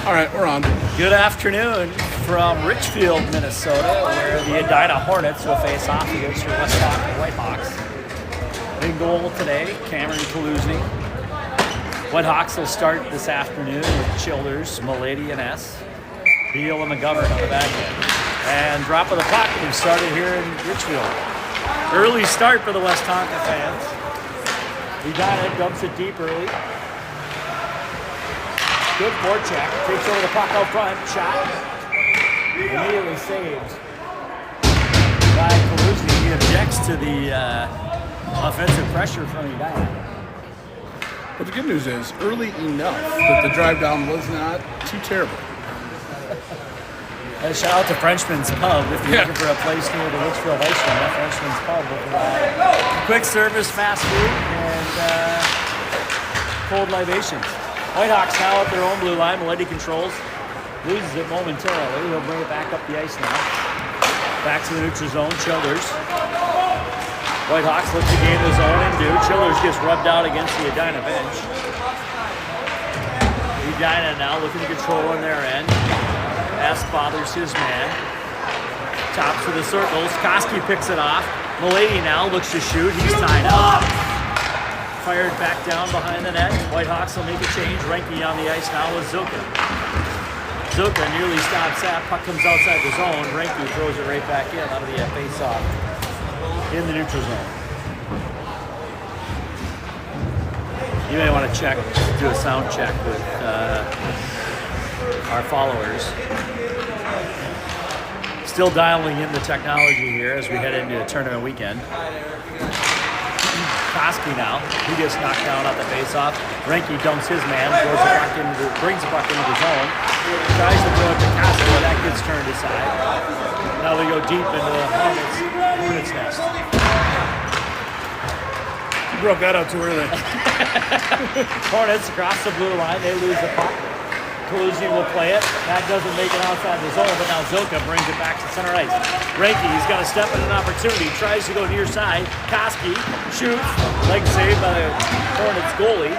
All right, we're on. Good afternoon from Richfield, Minnesota, where the Edina Hornets will face off against your Westonka Whitehawks. Big goal today, Cameron Kaluzny. Whitehawks will start this afternoon with Childers, Milady, and S. Beal and McGovern on the back end. And drop of the puck, we started here in Richfield. Early start for the Westonka fans. Edina dumps it deep early. Good forecheck, takes over the puck out front, shot, immediately saved by Kaluzny. He objects to the offensive pressure from Edina. But the good news is, early enough that the drive down was not too terrible. And shout out to Frenchman's Pub if you're looking for a place near the Richfield Ice Rink. Frenchman's Pub will provide quick service, fast food, and cold libations. Whitehawks now at their own blue line. Milady controls, loses it momentarily. He'll bring it back up the ice now. Back to the neutral zone. Childers. Whitehawks look to gain the zone and do. Childers gets rubbed out against the Edina bench. Edina now looking to control on their end. S bothers his man. Tops of the circles. Koski picks it off. Milady now looks to shoot. He's tied up. Fired back down behind the net. Whitehawks will make a change. Reinke on the ice now with Zuka. Zuka nearly stops that. Puck comes outside the zone. Reinke throws it right back in out of the face-off in the neutral zone. You may want to check, do a sound check with our followers. Still dialing in the technology here as we head into a tournament weekend. Koski now, he gets knocked down at the face-off. Reinke dumps his man, brings the puck into the zone, tries to throw it to Koski, but that gets turned aside. Now they go deep into the Hornets nest. You broke that out too early. Hornets across the blue line, they lose the puck. Kaluzny will play it. That doesn't make it outside the zone, but now Zuka brings it back to center ice. Reinke, he's got to step in an opportunity. Tries to go near side. Koski shoots. Leg saved by the Hornets goalie.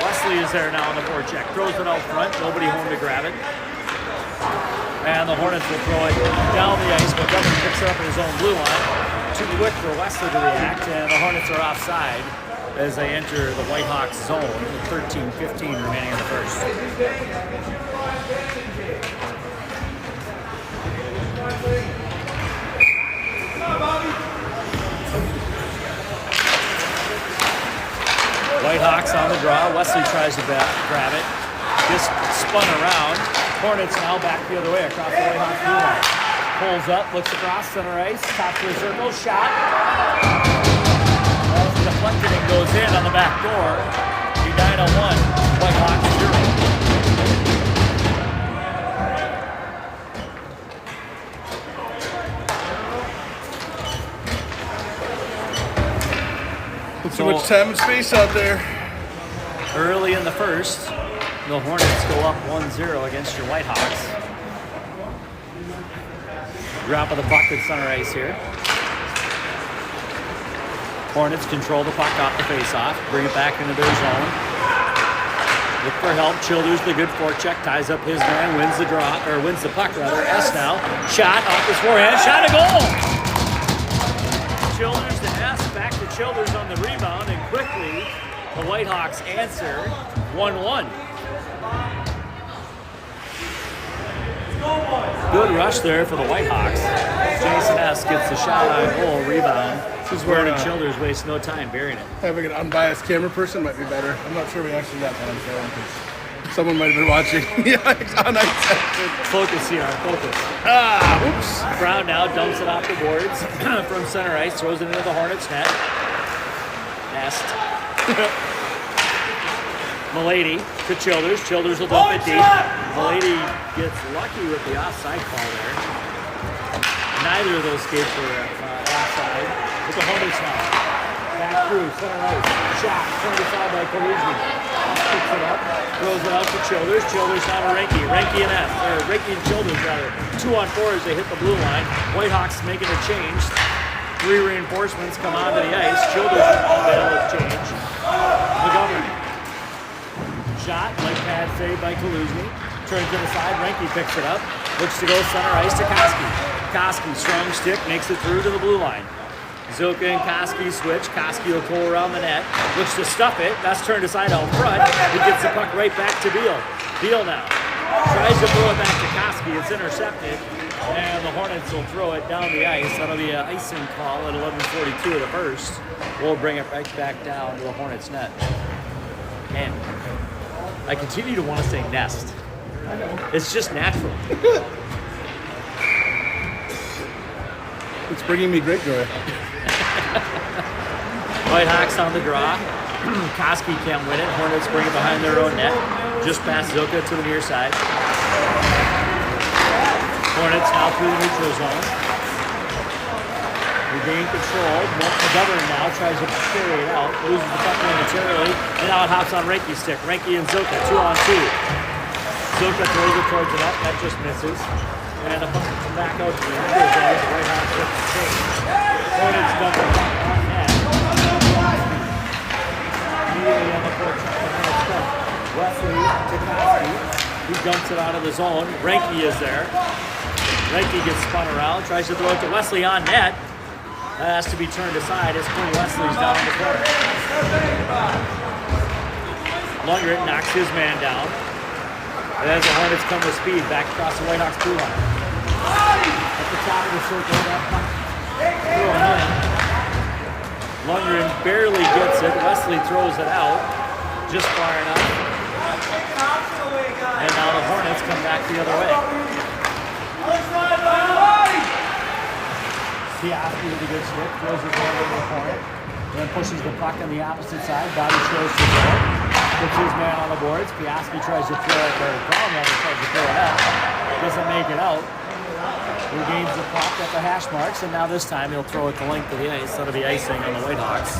Wesley is there now on the forecheck. Throws it out front. Nobody home to grab it. And the Hornets will throw it down the ice, but Govern picks it up in his own blue line. Too quick for Wesley to react, and the Hornets are offside as they enter the Whitehawks zone, 13-15 remaining in the first. Whitehawks on the draw. Wesley tries to grab it. Just spun around. Hornets now back the other way across the Whitehawks blue line. Pulls up, looks across center ice, top to the circle, shot. Deflected and goes in on the back door. Edina 1, Whitehawks 0. Too much time and space out there. Early in the first, the Hornets go up 1-0 against your Whitehawks. Drop of the puck at center ice here. Hornets control the puck off the face-off, bring it back into their zone. Look for help. Childers, the good forecheck, ties up his man, wins the puck rather. S now, shot off his forehand, shot a goal. Childers to S, back to Childers on the rebound, and quickly the Whitehawks answer 1-1. Good rush there for the Whitehawks. Jason S gets the shot on goal, rebound. This is where Childers wastes no time burying it. Having an unbiased camera person might be better. I'm not sure we actually got that on film because someone might have been watching. Yeah, on ice. Focus here, focus. Oops. Brown now dumps it off the boards from center ice, throws it into the Hornets net. Nest. Milady to Childers. Childers will dump it deep. Milady gets lucky with the offside call there. Neither of those skates were offside. With the Hornets now. Back through, center ice. Shot, turned aside by Kaluzny. Picks it up, throws it out to Childers. Childers now to Reinke. Reinke and Childers rather. 2-on-4 as they hit the blue line. Whitehawks making a change. 3 reinforcements come onto the ice. Childers battle of change. McGovern. Shot, leg pad saved by Kaluzny. turns it aside. Renke picks it up. Looks to go center ice to Koski. Koski, strong stick, makes it through to the blue line. Zilka and Koski switch. Koski will pull around the net. Looks to stuff it. That's turned aside out front. He gets the puck right back to Beal. Beal now tries to throw it back to Koski. It's intercepted. And the Hornets will throw it down the ice. That'll be an icing call at 11:42 of the first. We'll bring it right back down to the Hornets net. Man, I continue to want to say nest. It's just natural. It's bringing me great joy. Whitehawks on the draw. Koski can't win it. Hornets bring it behind their own net. Just past Zilka to the near side. Hornets now through the neutral zone. Regain control. McGovern now tries to carry it out. Loses the puck momentarily. And now it hops on Renke's stick. Renke and Zilka 2-on-2. Zilka throws it towards the net. That just misses. And the puck comes back out to the neutral zone. Right on the change. Hornets dump the puck on net. Immediately on the fourth. Wesley to Koski. He dumps it out of the zone. Renke is there. Renke gets spun around, tries to throw it to Wesley on net. That has to be turned aside as Quinn Wesley's down in the corner. Lundgren knocks his man down. And as the Hornets come with speed, back across the Whitehawks blue line. At the top of the circle, that puck thrown in. Lundgren barely gets it. Wesley throws it out, just far enough. And now the Hornets come back the other way. Piastri with a good stick, throws his hand over the corner, then pushes the puck on the opposite side. Bobby shows to goal, puts his man on the boards. Piastri tries to throw it, or Brownletter tries to throw it up, doesn't make it out. Regains the puck at the hash marks, and now this time he'll throw it the length of the ice. That'll be icing on the Whitehawks.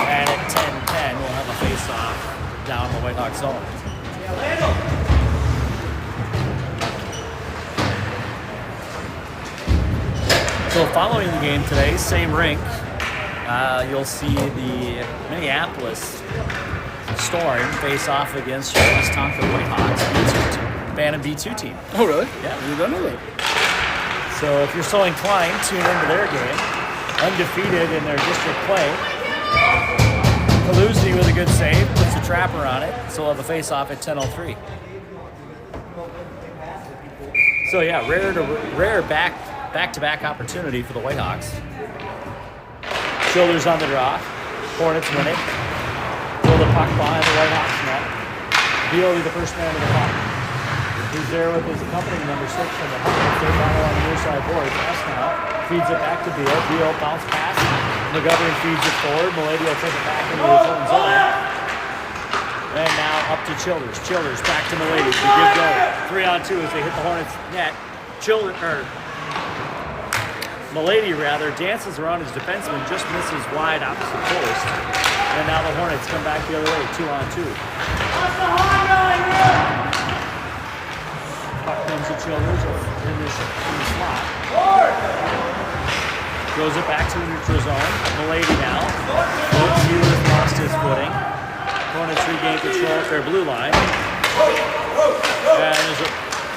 And at 10-10, we'll have a face-off down the Whitehawks zone. So following the game today, same rink, you'll see the Minneapolis Storm face off against your Westonka Whitehawks Bantam B2 team. Oh, really? Yeah. I didn't know that. So if you're so inclined, tune into their game. Undefeated in their district play. Kaluzny with a good save, puts the trapper on it, so we'll have a face-off at 10:03. So yeah, rare back-to-back opportunity for the Whitehawks. Shoulders on the draw. Hornets win it. Throw the puck behind the Whitehawks net. Beal be the first man to the puck. He's there with his accompanying number 6 from the Hornets. They're down along the near side boards. S now feeds it back to Beal. Beal bounce pass. McGovern feeds it forward. Milady will take it back into his own zone. And now up to Childers. Childers back to Milady. We give go. 3-on-2 as they hit the Hornets net. Milady dances around his defenseman, just misses wide opposite post. And now the Hornets come back the other way, 2-on-2. Puck comes to Childers in the slot. Goes it back to the neutral zone. Milady now. He's lost his footing. Hornets regain control at their blue line. And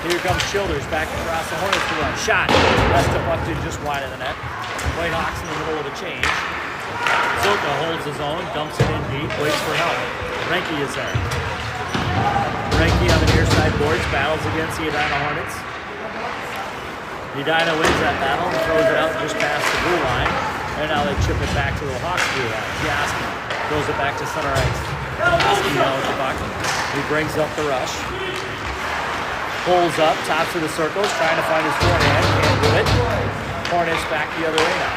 here comes Childers back across the Hornets to run. Shot. That's deflected just wide of the net. Whitehawks in the middle of the change. Zilka holds his own, dumps it in deep, waits for help. Renke is there. Renke on the near side boards, battles against the Edina Hornets. Edina wins that battle and throws it out just past the blue line. And now they chip it back to the Hawks blue line. Piastri throws it back to center ice. Piastri now with the puck. He brings up the rush. Pulls up, tops of the circles, trying to find his forehand. Can't do it. Hornets back the other way now.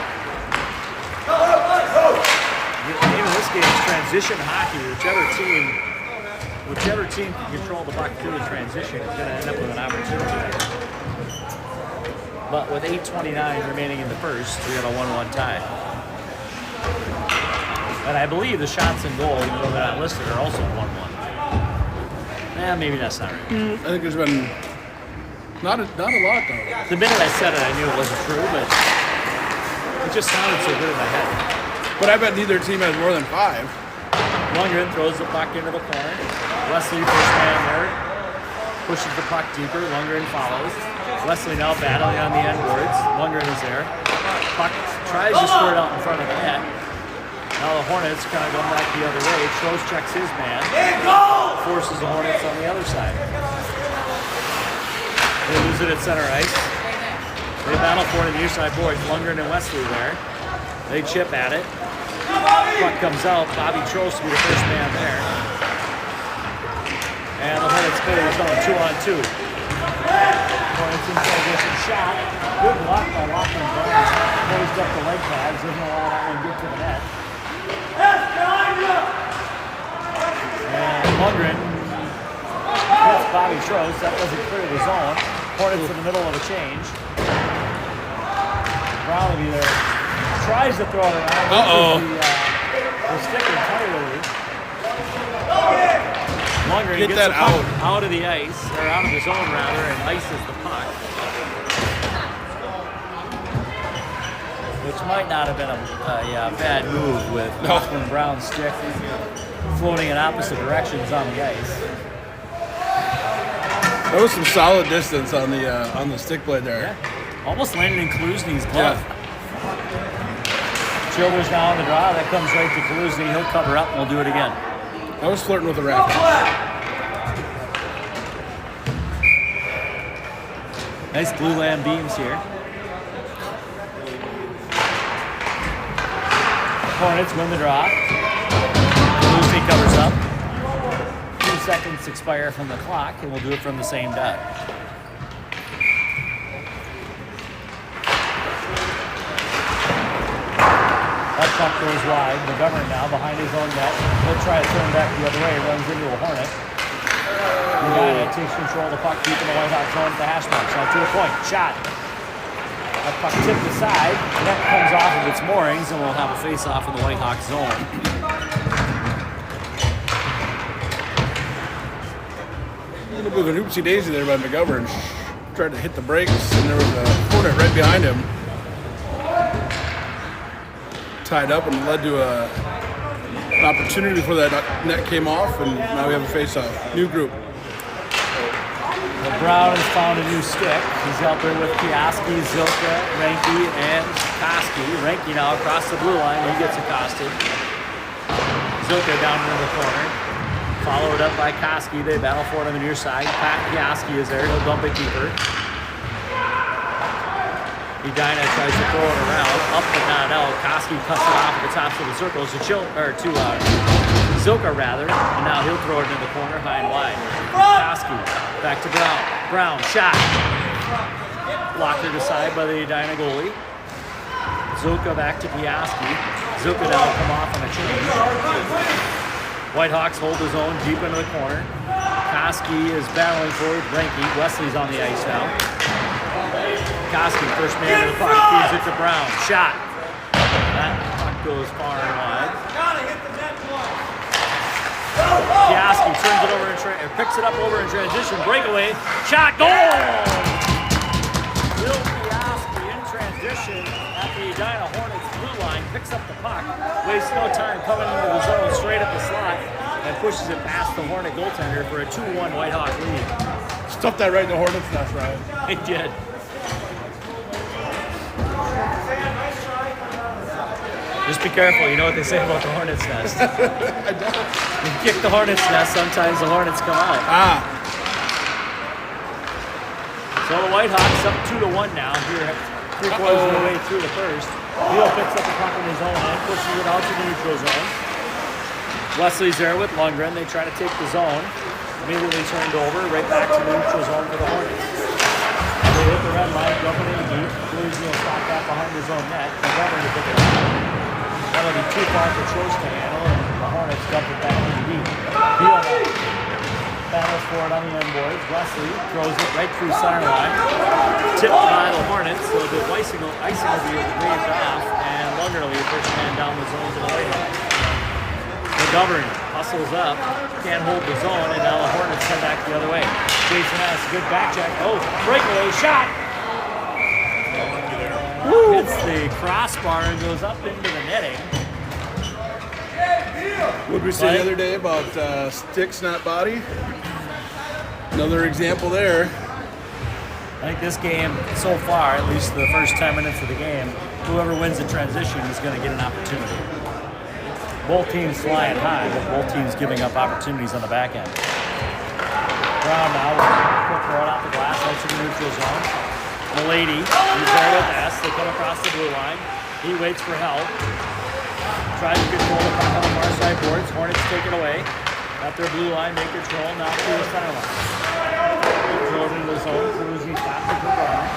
The name of this game is transition hockey. Whichever team can control the puck through the transition is going to end up with an opportunity. But with 8:29 remaining in the first, we have a 1-1 tie. And I believe the shots in goal, even though they're not listed, are also 1-1. Maybe that's not right. I think there's been not a lot though. The minute I said it, I knew it wasn't true, but it just sounded so good in my head. But I bet neither team has more than 5. Lundgren throws the puck into the corner. Wesley, first man there. pushes the puck deeper. Lundgren follows. Wesley now battling on the end boards. Lundgren is there. Puck tries to squirt out in front of the net. Now the Hornets kind of going back the other way. Trost checks his man. Forces the Hornets on the other side. They lose it at center ice. They battle for it on the near side boards. Lundgren and Wesley there. They chip at it. Puck comes out. Bobby Trost will be the first man there. And the Hornets clear the zone 2-on-2. Hornets in transition shot. Good block by Lachlan Burns. Closed up the leg pads. Doesn't allow that one to get to the net. And Lundgren hits Bobby Trost. That doesn't clear the zone. Hornets in the middle of a change. Brown will be there. Tries to throw it around. The stick entirely. Lundgren Get gets that the puck out of the ice, or out of the zone rather, and ices the puck. Which might not have been a bad move with Lachlan Brown's stick floating in opposite directions on the ice. There was some solid distance on the stick blade there. Yeah. Almost landed in Kaluzny's glove. Childers now on the draw. That comes right to Kaluzny. He'll cover up and we'll do it again. I was flirting with the racket. Nice blue lamb beams here. Hornets win the draw. Kaluzny covers up. 2 seconds expire from the clock, and we'll do it from the same dot. That puck goes wide. McGovern now behind his own net. He'll try to turn back the other way. Runs into a Hornet. Edina takes control of the puck deep in the Whitehawk zone at the hash marks. Now to a point. Shot. That puck tipped aside. Net comes off of its moorings, and we'll have a face-off in the Whitehawk zone. A little bit of an oopsie daisy there by McGovern. Tried to hit the brakes, and there was a Hornet right behind him. Tied up and led to an opportunity before that net came off, and now we have a face-off. New group. Brown has found a new stick. He's out there with Piaski, Zilka, Ranky, and Koski. Ranky now across the blue line. He gets accosted. Zilka down into the corner. Followed up by Koski. They battle for it on the near side. Piaski is there. He'll dump it deeper. Edina tries to throw it around, up but not out. Koski cuts it off at the tops of the circles to Zilka rather, and now he'll throw it into the corner, high and wide. Koski back to Brown. Brown shot, blocked aside by the Edina goalie. Zilka back to Piaski. Zilka now come off on a change. Whitehawks hold his own deep into the corner. Koski is battling for it. Ranky. Wesley's on the ice now. Koski, first man to the puck, feeds it to Brown. Shot. That puck goes far and wide. Piaski turns it over and picks it up over in transition. Breakaway. Shot. Goal! Will Piaski in transition at the Edina Hornets blue line. Picks up the puck. Wastes no time coming into the zone straight up the slot and pushes it past the Hornet goaltender for a 2-1 Whitehawk lead. Stuffed that right in the Hornets nest, Ryan. It did. Just be careful, you know what they say about the Hornets nest. I don't. You kick the Hornets nest, sometimes the Hornets come out. So the Whitehawks up 2-1 now, here 3/4 of the way through the first. Beal picks up the puck in his own end, pushes it out to the neutral zone. Wesley's there with Lundgren. They try to take the zone. Immediately turned over, right back to the neutral zone for the Hornets. They hit the red line, jumping in deep. Blues will stop that behind his own net. McGovern to pick it up. That'll be too far for Trost to handle, and the Hornets dump it back in deep. Beal battles for it on the end boards. Wesley throws it right through center line. Tipped by the Hornets, so the icing will be waved off, and Lundgren will be the first man down the zone to the Whitehawks. McGovern hustles up, can't hold the zone, and now the Hornets head back the other way. Jason S, good back check. Oh, breakaway shot! Hits the crossbar and goes up into the netting. What did we say the other day about sticks, not body? Another example there. I think this game, so far, at least the first 10 minutes of the game, whoever wins the transition is going to get an opportunity. Both teams flying high, but both teams giving up opportunities on the back end. Brown now, quick throw it out the glass, out to the neutral zone. Milady, he's there with S. They come across the blue line. He waits for help. Tries to control the puck on the far side boards. Hornets take it away. At their blue line, make control, now through the center line. Throws into the zone, Cruzy stops it for Brown.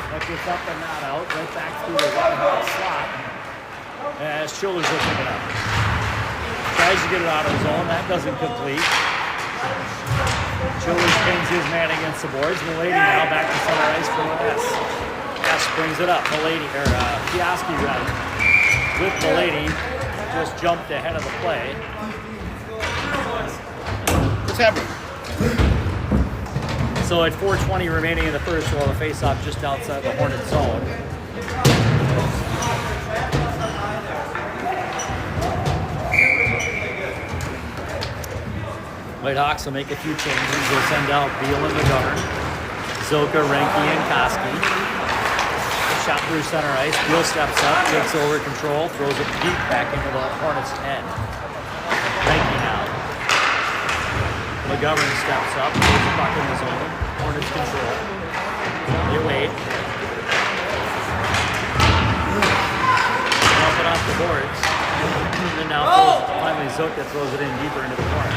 That gets up and not out, right back through the right slot. As Childers will pick it up. Tries to get it out of the zone, that doesn't complete. Childers pins his man against the boards. Milady now back to center ice for S. S brings it up. Milady, or Kioski rather, with Milady, just jumped ahead of the play. What's happening? So at 4:20 remaining in the first, we'll have a face-off just outside the Hornet zone. Whitehawks will make a few changes. They'll send out Beal and McGovern, Zilka, Renke, and Koski. Shot through center ice. Beal steps up, takes over control, throws it deep back into the Hornets' end. Renke now. McGovern steps up, throws the puck in the zone. Hornets control. They wait. Dump it off the boards. And now finally Zilka throws it in deeper into the corner.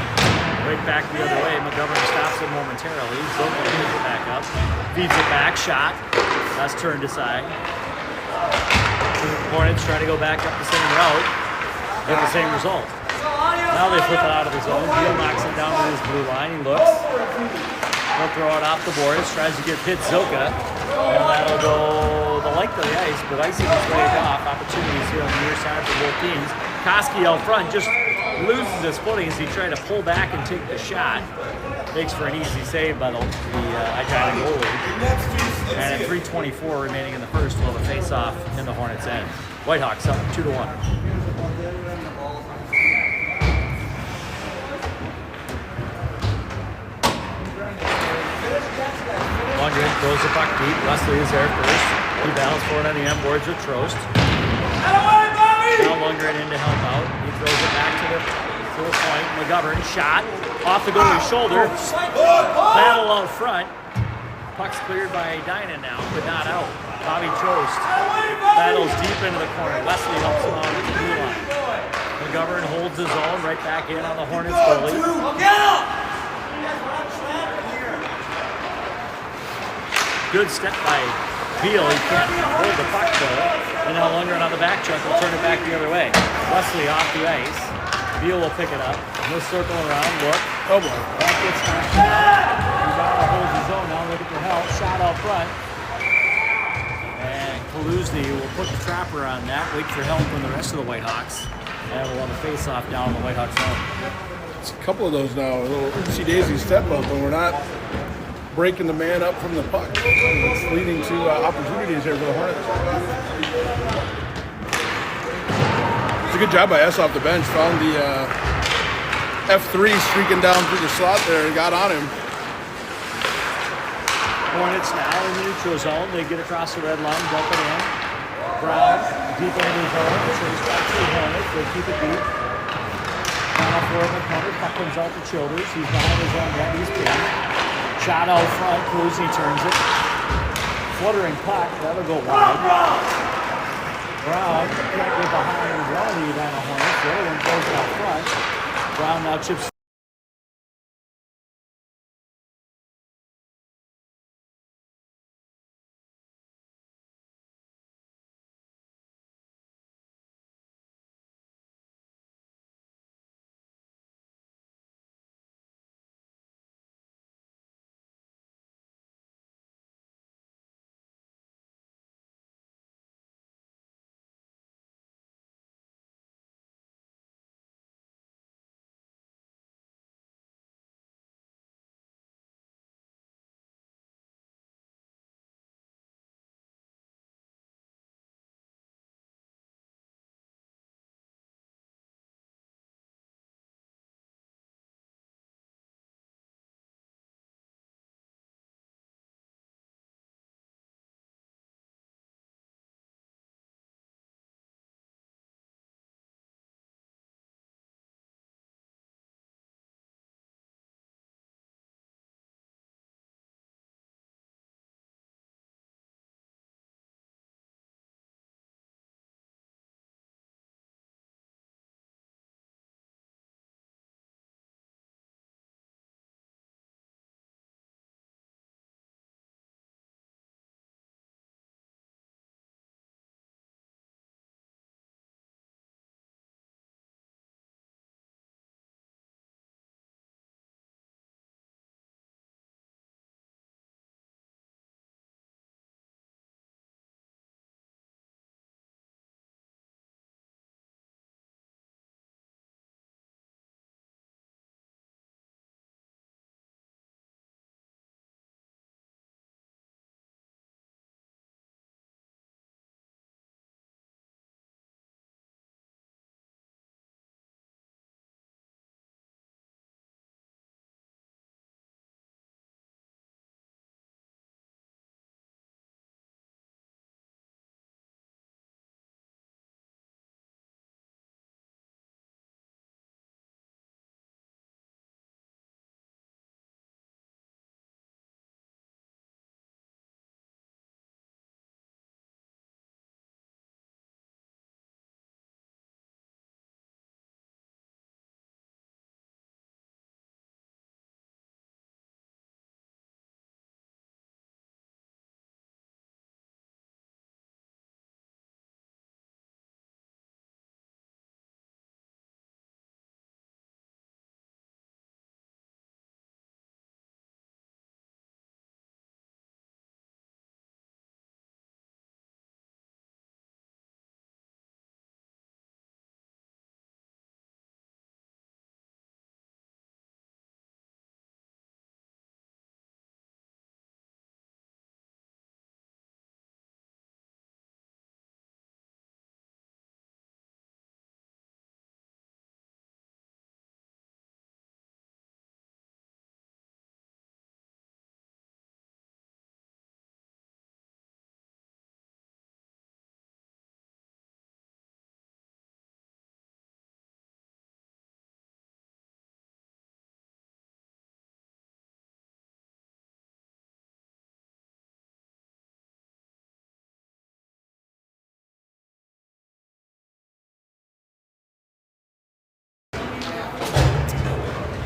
Right back the other way. McGovern stops it momentarily. Zilka picks it back up. Feeds it back. Shot. That's turned aside. Hornets try to go back up the same route. Get the same result. Now they flip it out of the zone. Beal knocks it down to his blue line. He looks. He'll throw it off the boards. Tries to get hit Zilka. And that'll go the length of the ice, but icing is waved off. Opportunities here on the near side for both teams. Koski out front just loses his footing as he tried to pull back and take the shot. Makes for an easy save by the Edina goalie. And at 3:24 remaining in the first, we'll have a face-off in the Hornets' end. Whitehawks up 2-1. Lundgren throws the puck deep. Wesley is there first. He battles for it on the end boards with Trost. Now Lundgren in to help out. He throws it back to the point. McGovern shot off the goalie's shoulder. Battle out front. Puck's cleared by Edina now, but not out. Bobby Trost battles deep into the corner. Wesley helps him out at the blue line. McGovern holds his own right back in on the Hornets goalie. Good step by Beal. He can't hold the puck though. And now Lundgren on the back check will turn it back the other way. Wesley off the ice. Beal will pick it up. He'll circle around. Look. Oh boy. That gets knocked out. He holds his own now. Looking for help. Shot out front. And Kaluzny will put the trapper on that. Wait for help from the rest of the Whitehawks. And we'll have a face-off down in the Whitehawks zone. It's a couple of those now. A little oopsie-daisy step up, and we're not breaking the man up from the puck. It's leading to opportunities here for the Hornets. It's a good job by S off the bench. Found the F3 streaking down through the slot there and got on him. Hornets now in the neutral zone. They get across the red line, dump it in. Brown deep into the zone. Chase back to the Hornets. They keep it deep. Now for McConnell. Puck comes out to Childers. He's behind his own net. He's pinned. Shot out front. Cruzy turns it. Fluttering puck. That'll go wide. Brown can't get behind one of the Edina Hornets. The other one goes out front. Brown now chips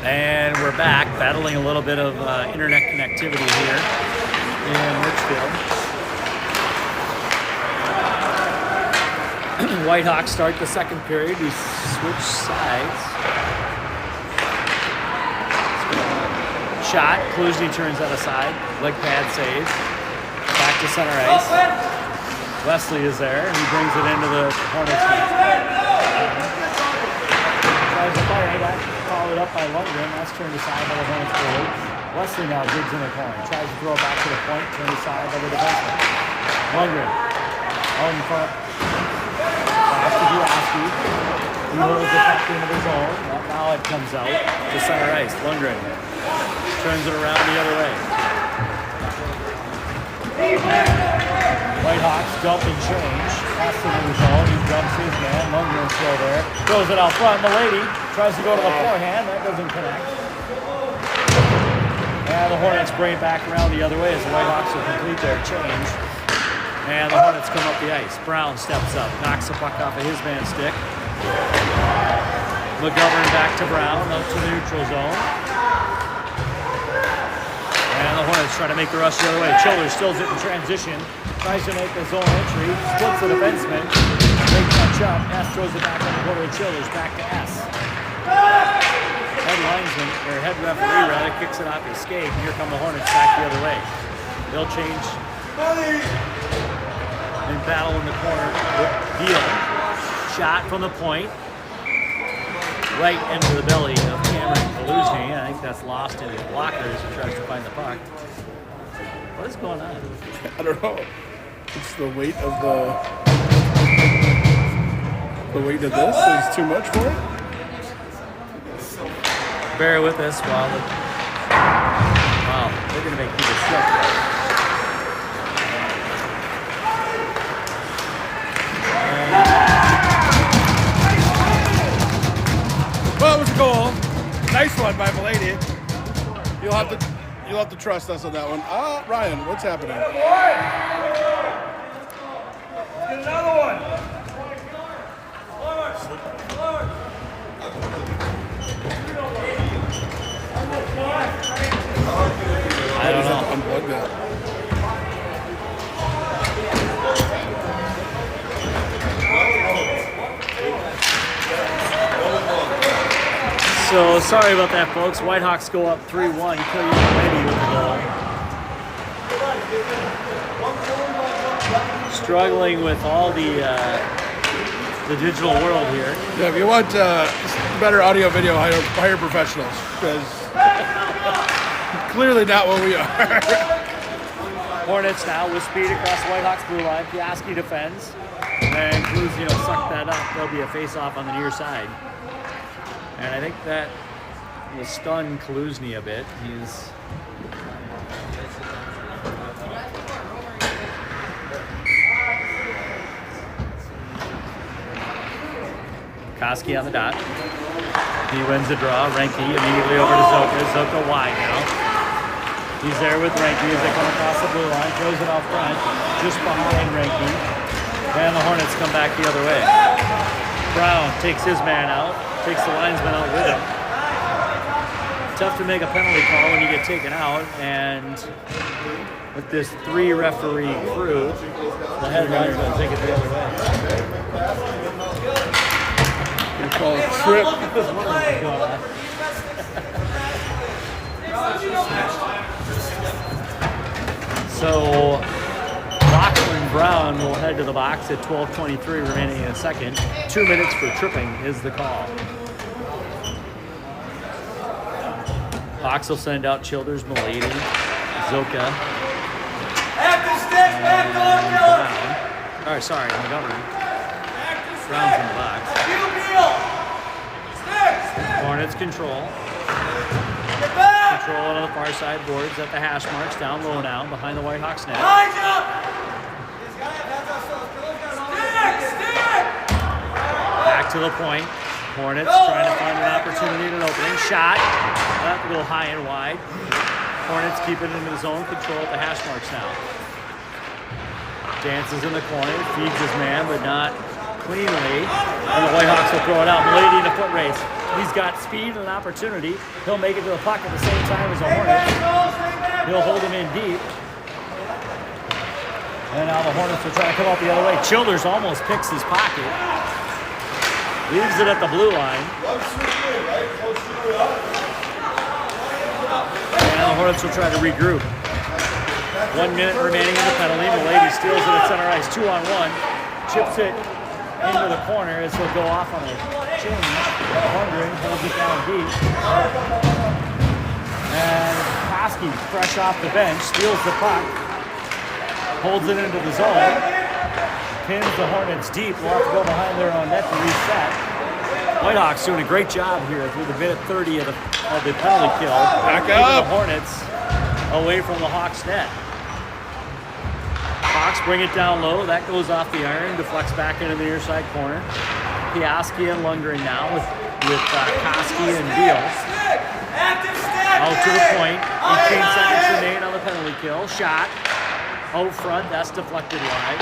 And we're back, battling a little bit of internet connectivity here in Richfield. Whitehawks start the second period. We switch sides. Shot. Kluzny turns that aside. Leg pad save. Back to center ice. Wesley is there, and he brings it into the Hornets net. Tries to fire that. Followed up by Lundgren. That's turned aside by the Hornets forward. Wesley now digs in the corner. Tries to throw it back to the point. Turned aside by the defenseman. Lundgren. Out in front. Pass to Dulaski. He holds the puck into the zone. Now it comes out to center ice. Lundgren turns it around the other way. Whitehawks dump and change. Pass to the zone. He dumps his man. Lundgren's still there. Throws it out front. Milady tries to go to the forehand. That doesn't connect. And the Hornets bring it back around the other way as the Whitehawks will complete their change. And the Hornets come up the ice. Brown steps up. Knocks the puck off of his man's stick. McGovern back to Brown. Up to the neutral zone. And the Hornets try to make the rush the other way. Childers stills it in transition. Tries to make the zone entry. Splits the defenseman. They catch up. S throws it back on the corner of Childers. Back to S. Head linesman, or head referee rather, kicks it off his skate. And here come the Hornets back the other way. They'll change and battle in the corner with Deal. Shot from the point. Right into the belly of Cameron Kaluzny. I think that's lost in his blockers. He tries to find the puck. What is going on? I don't know. It's the weight of this is too much for it. Bear with us while they're going to make people sick. Well, it was a goal. Nice one by Milady. You'll have to trust us on that one. Ryan, what's happening? Get another one. I don't know. Unplug that. So sorry about that, folks. Whitehawks go up 3-1. Clearly with the goal. Struggling with all the digital world here. Yeah, if you want better audio video, hire professionals, because clearly not what we are. Hornets now with speed across the Whitehawks blue line. Piaski defends. And Kluzny will suck that up. There'll be a face-off on the near side. And I think that will stun Kaluzny a bit. He's Koski on the dot. He wins the draw. Renke immediately over to Zoka. Zoka wide now. He's there with Renke as they come across the blue line. Throws it out front, just behind Renke. And the Hornets come back the other way. Brown takes his man out. Takes the linesman out with him. Tough to make a penalty call when you get taken out, and with this 3-referee crew, the head linesman will take it the other way. We call it trip. So Lachlan Brown will head to the box at 12:23 remaining in a second. 2 minutes for tripping is the call. Hawks will send out Childers, Milady, Zoka, and Brown. Oh, sorry, Montgomery. Brown's in the box. Hornets control. Control on the far side boards at the hash marks, down low now, behind the Whitehawks net. Back to the point. Hornets trying to find an opportunity at an opening. Shot. That will go high and wide. Hornets keep it into the zone. Control at the hash marks now. Dances in the corner. Feeds his man, but not cleanly, and the Whitehawks will throw it out. Milady in a foot race. He's got speed and an opportunity. He'll make it to the puck at the same time as the Hornets. He'll hold him in deep. And now the Hornets will try to come out the other way. Childers almost picks his pocket. Leaves it at the blue line. And the Hornets will try to regroup. 1 minute remaining in the penalty. Milady steals it at center ice. 2-on-1. Chips it into the corner as he'll go off on a change. Wondering, holds it down deep. And Koski, fresh off the bench, steals the puck. Holds it into the zone. Pins the Hornets deep. We'll have to go behind their own net to reset. Whitehawks doing a great job here through the minute 30 of the penalty kill. Back Keeping up. the Hornets away from the Hawks net. Hawks bring it down low. That goes off the iron. Deflects back into the near side corner. Piaski and Lundgren now with Koski and Beal. Out to the point. 18 seconds remain on the penalty kill. Shot. Out front, that's deflected wide.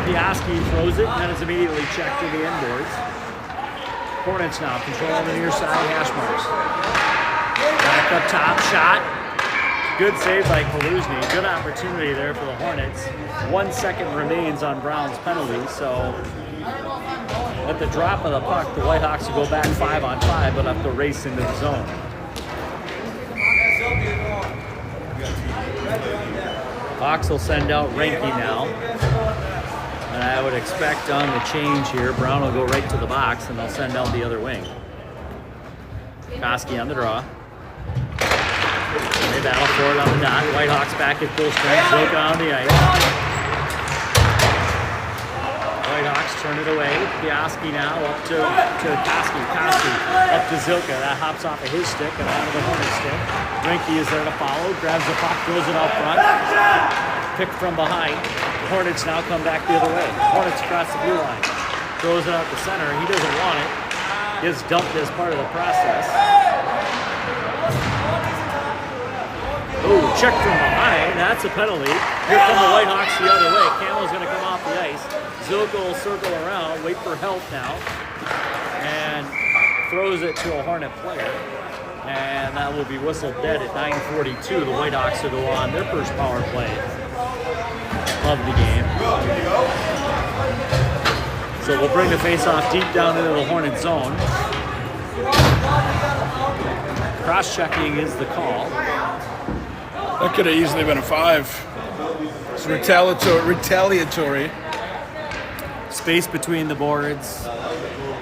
Piaski throws it, and then it's immediately checked to the inboards. Hornets now controlling the near side hash marks. Back up top, shot. Good save by Kaluzny. Good opportunity there for the Hornets. 1 second remains on Brown's penalty, so at the drop of the puck, the Whitehawks will go back 5-on-5, but have to race into the zone. Hawks will send out Reinke now. And I would expect on the change here, Brown will go right to the box and they'll send out the other wing. Koski on the draw. They battle for it on the dot. Whitehawks back at full strength. Zilka on the ice. Whitehawks turn it away. Piaski now up to Koski. Koski up to Zilka. That hops off of his stick and onto the Hornets stick. Reinke is there to follow. Grabs the puck, throws it out front. Picked from behind. The Hornets now come back the other way. Hornets across the blue line. Throws it out the center. He doesn't want it. Gets dumped as part of the process. Oh, check from behind. That's a penalty. Here come the Whitehawks the other way. Camel's going to come off the ice. Zilka will circle around, wait for help now, and throws it to a Hornet player. And that will be whistled dead at 9:42. The Whitehawks will go on their first power play of the game. So we'll bring the face-off deep down into the Hornet zone. Cross-checking is the call. That could have easily been a 5. It's retaliatory. Space between the boards.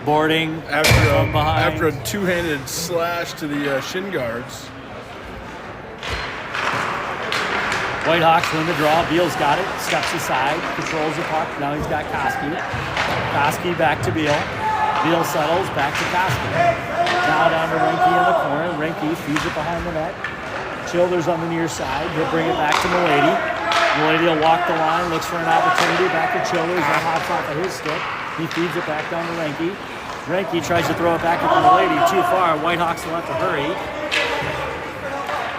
Boarding After from behind. after a two-handed slash to the shin guards. Whitehawks win the draw. Beal's got it. Steps aside. Controls the puck. Now he's got Koski. Koski back to Beal. Beal settles. Back to Koski. Now down to Reinke in the corner. Reinke feeds it behind the net. Childers on the near side. He'll bring it back to Milady. Milady will walk the line. Looks for an opportunity. Back to Childers. That hops off of his stick. He feeds it back down to Reinke. Reinke tries to throw it back at the Milady. Too far. Whitehawks will have to hurry.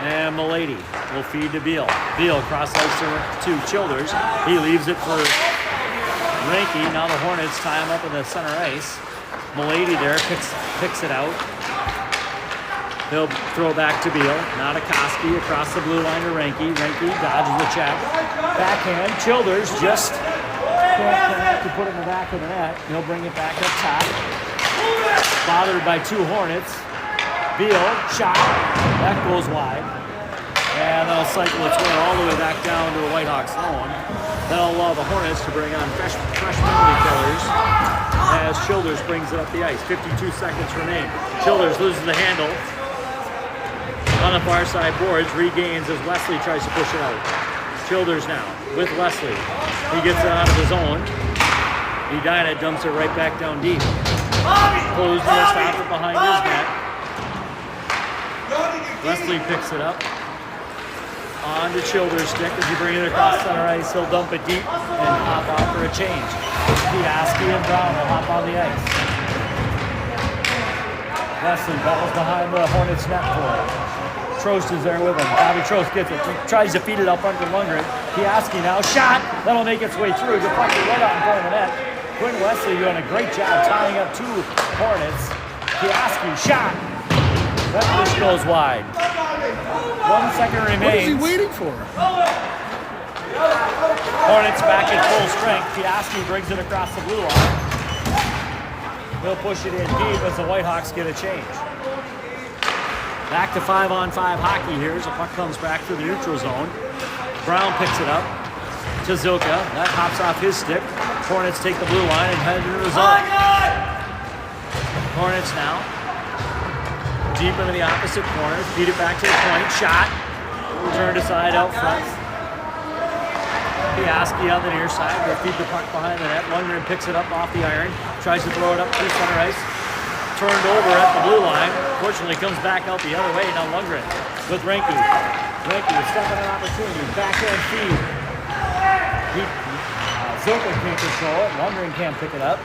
And Milady will feed to Beal. Beal cross ice to Childers. He leaves it for Reinke. Now the Hornets tie him up in the center ice. Milady there picks it out. He'll throw back to Beal. Now to Koski across the blue line to Reinke. Reinke dodges the check. Backhand. Childers just can't connect to put it in the back of the net. He'll bring it back up top. Bothered by two Hornets. Beal, shot. That goes wide. And that'll cycle its way all the way back down to the Whitehawks zone. That'll allow the Hornets to bring on fresh penalty killers as Childers brings it up the ice. 52 seconds remain. Childers loses the handle. On the far side boards, regains as Wesley tries to push it out. Childers now with Wesley. He gets it out of the zone. Edina dumps it right back down deep. Closed will stop it behind his net. Wesley picks it up. On to Childers' stick as he brings it across center ice. He'll dump it deep and hop out for a change. Piaski and Brown will hop on the ice. Wesley battles behind the Hornets net board. Trost is there with him. Bobby Trost gets it. Tries to feed it up under Lundgren. Piaski now. Shot. That'll make its way through. Deflected right out in front of the net. Quinn Wesley doing a great job tying up two Hornets. Piaski shot. That push goes wide. 1 second remains. What is he waiting for? Hornets back at full strength. Piaski brings it across the blue line. He'll push it in deep as the Whitehawks get a change. Back to 5-on-5 hockey here as the puck comes back through the neutral zone. Brown picks it up to Zilka. That hops off his stick. Hornets take the blue line and head into the zone. Hornets now deep into the opposite corner. Feed it back to the point. Shot. Turned aside out front. Piaski on the near side. They'll feed the puck behind the net. Lundgren picks it up off the iron. Tries to throw it up through center ice. Turned over at the blue line. Fortunately comes back out the other way. Now Lundgren with Renke. Renke stepping an opportunity. Backhand feed. Zilka can't control it. Lundgren can't pick it up.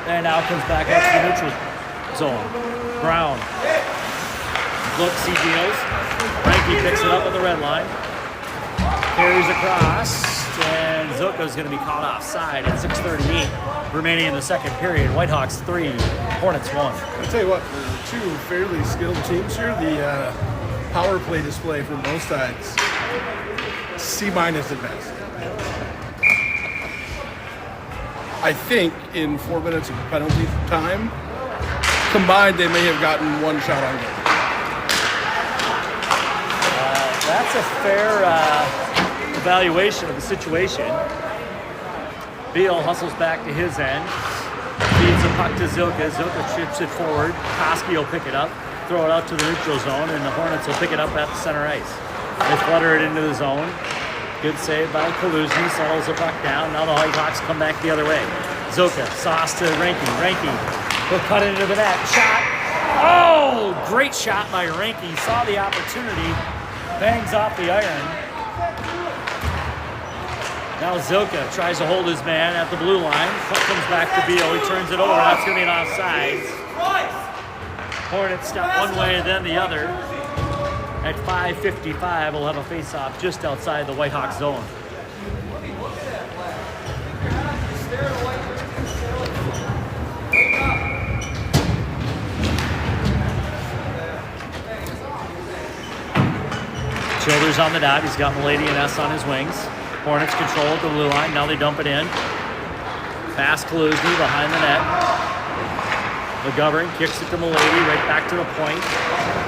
And now comes back out to the neutral zone. Brown. Look, deals. Renke picks it up at the red line. Carries across. And Zilka's going to be caught offside at 6:38 remaining in the second period. Whitehawks 3, Hornets 1. I'll tell you what, for two fairly skilled teams here, the power play display from both sides, C- at best. I think in 4 minutes of penalty time, combined they may have gotten one shot on goal. That's a fair evaluation of the situation. Beal hustles back to his end. Feeds the puck to Zilka. Zilka chips it forward. Koski will pick it up, throw it out to the neutral zone, and the Hornets will pick it up at the center ice. They flutter it into the zone. Good save by Kaluzny. Settles the puck down. Now the Whitehawks come back the other way. Zilka, sauce to Renke. Renke will cut it into the net. Shot. Oh, great shot by Renke. Saw the opportunity. Bangs off the iron. Now Zilka tries to hold his man at the blue line. Puck comes back to Beal. He turns it over. That's going to be an offside. Hornets step one way, then the other. At 5:55, we'll have a face-off just outside the Whitehawks zone. Childers on the dot. He's got Milady and S on his wings. Hornets control at the blue line. Now they dump it in. Pass Kaluzny behind the net. McGovern kicks it to Milady, right back to the point.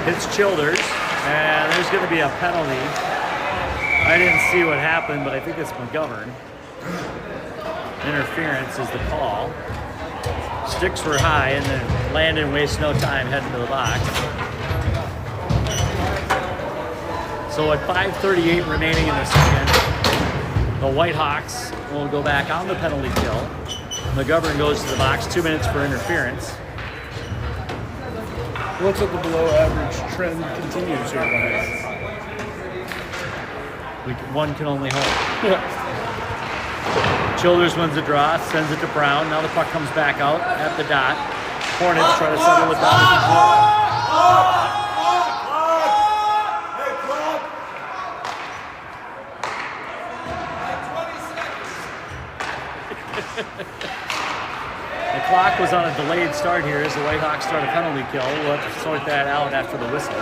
Hits Childers, and there's going to be a penalty. I didn't see what happened, but I think it's McGovern. Interference is the call. Sticks were high, and then Landon wastes no time heading to the box. So at 5:38 remaining in the second, the Whitehawks will go back on the penalty kill. McGovern goes to the box, 2 minutes for interference. Looks like the below average trend continues here, guys. One can only hope. Childers wins the draw, sends it to Brown. Now the puck comes back out at the dot. Hornets try to settle it down. The clock was on a delayed start here as the Whitehawks start a penalty kill. We'll have to sort that out after the whistle.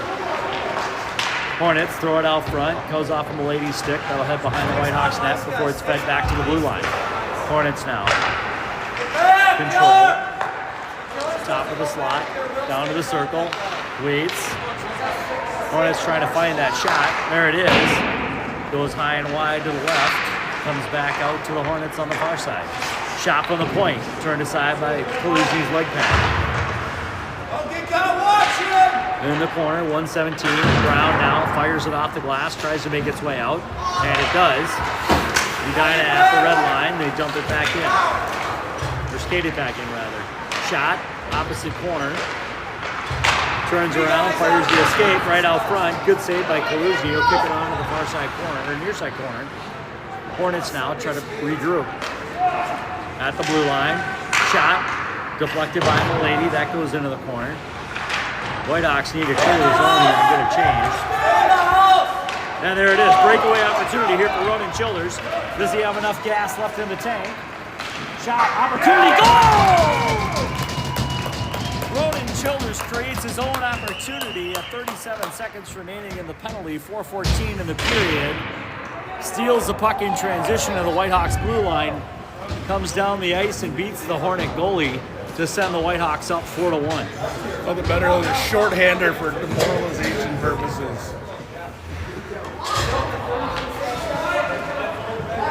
Hornets throw it out front, goes off of Milady's stick. That'll head behind the Whitehawks net before it's fed back to the blue line. Hornets now. Control. Top of the slot, down to the circle. Waits. Hornets trying to find that shot. There it is. Goes high and wide to the left. Comes back out to the Hornets on the far side. Shot from the point, turned aside by Kaluzny's leg pad. In the corner, 117. Brown now fires it off the glass, tries to make its way out, and it does. Edina at the red line, they dump it back in. Or skate it back in, rather. Shot, opposite corner. Turns around, fires the escape right out front. Good save by Kaluzny. He'll kick it on to the far side corner, or near side corner. Hornets now try to regroup. At the blue line, shot, deflected by Milady. That goes into the corner. Whitehawks need to clear the zone here and get a change. And there it is, breakaway opportunity here for Ronan Childers. Does he have enough gas left in the tank? Shot, opportunity, goal! Ronan Childers creates his own opportunity at 37 seconds remaining in the penalty, 4:14 in the period. Steals the puck in transition to the Whitehawks blue line, comes down the ice and beats the Hornet goalie to send the Whitehawks up 4-1. Nothing better than a shorthander for demoralization purposes.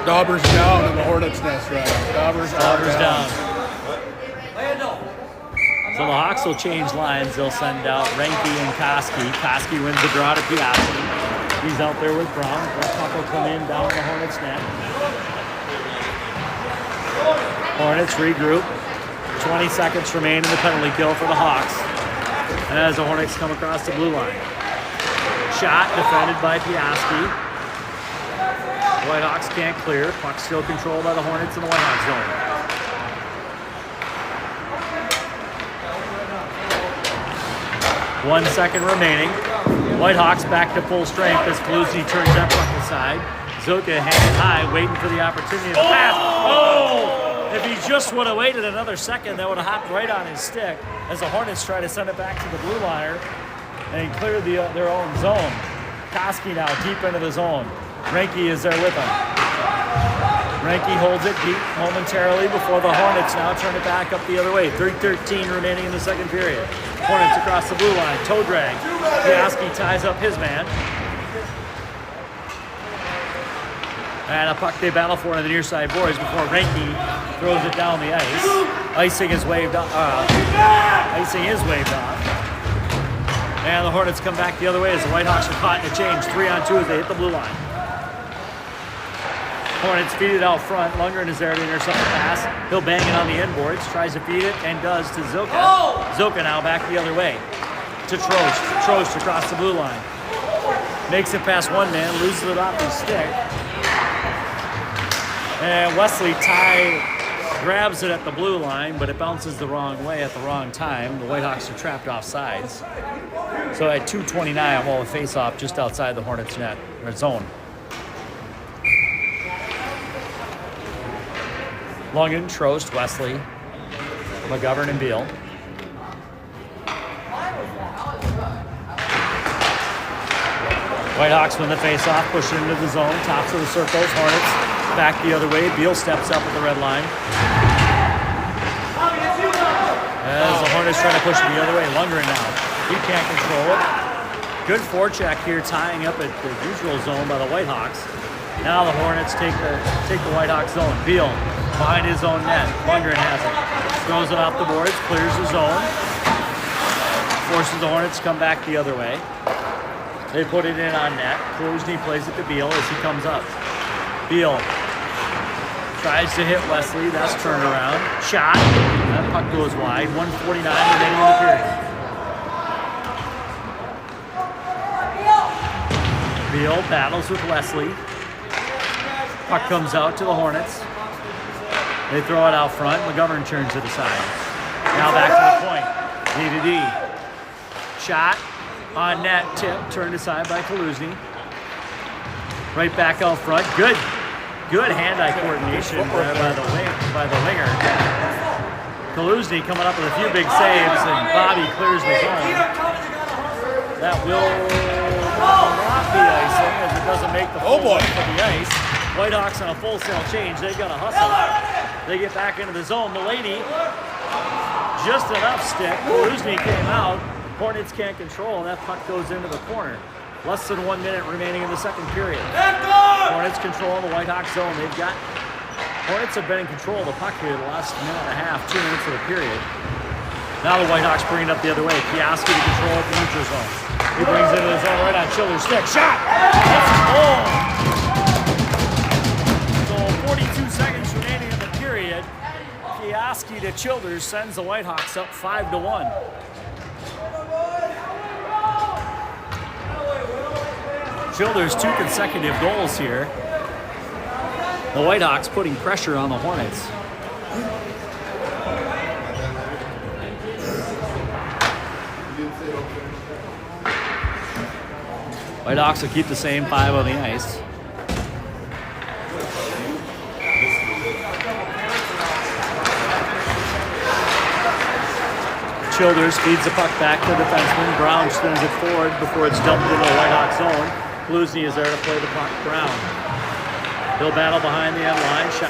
Dauber's down in the Hornets' nest, right? Dauber's down. So the Hawks will change lines. They'll send out Renke and Koski. Koski wins the draw to Piastri. He's out there with Brown. The puck will come in down the Hornets' net. Hornets regroup. 20 seconds remain in the penalty kill for the Hawks. And as the Hornets come across the blue line. Shot defended by Piastri. The Whitehawks can't clear. Puck still controlled by the Hornets in the Whitehawks zone. One second remaining. Whitehawks back to full strength as Kaluzny turns that puck aside. Zuka hanging high, waiting for the opportunity to pass. Oh! If he just would have waited another second, that would have hopped right on his stick as the Hornets try to send it back to the blue liner and clear their own zone. Koski now deep into the zone. Renke is there with him. Renke holds it deep momentarily before the Hornets now turn it back up the other way. 3:13 remaining in the second period. Hornets across the blue line. Toe drag. Piastri ties up his man. And a puck they battle for in the near side boards before Renke throws it down the ice. Icing is waved off. And the Hornets come back the other way as the Whitehawks are caught in a change. 3-on-2 as they hit the blue line. Hornets feed it out front. Lundgren is there to intercept the pass. He'll bang it on the inboards, tries to feed it, and does to Zuka. Oh! Zuka now back the other way to Trost. Trost across the blue line. Makes it past one man, loses it off his stick. And Wesley Ty grabs it at the blue line, but it bounces the wrong way at the wrong time. The Whitehawks are trapped off sides. So at 2:29, while the face-off just outside the Hornets' net, or zone. Lundgren, Trost, Wesley, McGovern, and Beal. Whitehawks win the face-off, push it into the zone, tops of the circles, Hornets back the other way. Beal steps up at the red line. As the Hornets try to push it the other way, Lundgren now. He can't control it. Good forecheck here, tying up at the neutral zone by the Whitehawks. Now the Hornets take the Whitehawks zone. Beal behind his own net. Lundgren has it. Throws it off the boards, clears the zone. Forces the Hornets to come back the other way. They put it in on net. Kaluzny plays it to Beal as he comes up. Beal tries to hit Wesley. That's turned around. Shot. That puck goes wide. 1:49 remaining in the period. Beal battles with Wesley. Puck comes out to the Hornets. They throw it out front. McGovern turns it aside. Now back to the point. D-to-D. Shot. On net. Tip. Turned aside by Kaluzny. Right back out front. Good hand-eye coordination there by the winger. Kaluzny coming up with a few big saves, and Bobby clears the zone. That will not be icing, as it doesn't make the full length of the ice. Whitehawks on a full-sail change. They've got to hustle. They get back into the zone. Mulaney, just enough stick. Kaluzny came out. Hornets can't control, and that puck goes into the corner. Less than 1 minute remaining in the second period. Hornets control the Whitehawks zone. Hornets have been in control of the puck here the last minute and a half, 2 minutes of the period. Now the Whitehawks bring it up the other way. Piastri to control the neutral zone. He brings it into the zone right on Childers' stick. Shot! That's a goal! So 42 seconds remaining in the period. Piastri to Childers sends the Whitehawks up 5-1. Childers 2 consecutive goals here. The Whitehawks putting pressure on the Hornets. Whitehawks will keep the same 5 on the ice. Childers feeds the puck back to the defenseman. Brown spins it forward before it's dumped into the Whitehawk zone. Kaluzny is there to play the puck. Brown. He'll battle behind the end line. Shot.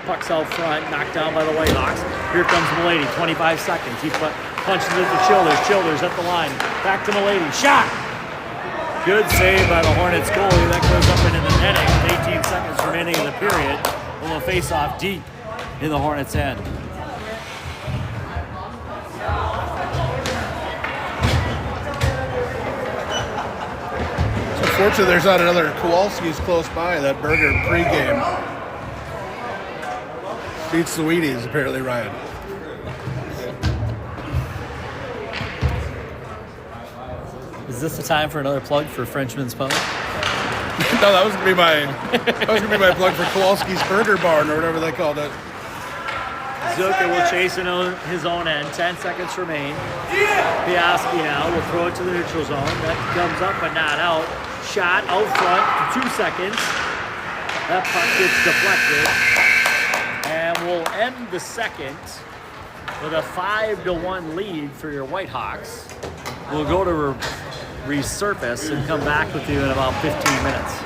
Puck's out front, knocked down by the Whitehawks. Here comes Milady, 25 seconds. He punches it to Childers. Childers at the line. Back to Milady. Shot! Good save by the Hornets goalie. That goes up into the netting with 18 seconds remaining in the period. A little face-off deep in the Hornets' end. It's unfortunate there's not another Kowalski's close by. That burger pregame beats the Wheaties, apparently, Ryan. Is this the time for another plug for Frenchman's Pub? No, that was gonna be my plug for Kowalski's Burger Barn or whatever they called it. Zuka will chase in his own end. 10 seconds remain. Piaski now will throw it to the neutral zone. That comes up but not out. Shot out front for 2 seconds. That puck gets deflected. And we'll end the second with a 5-1 lead for your Whitehawks. We'll go to resurface and come back with you in about 15 minutes.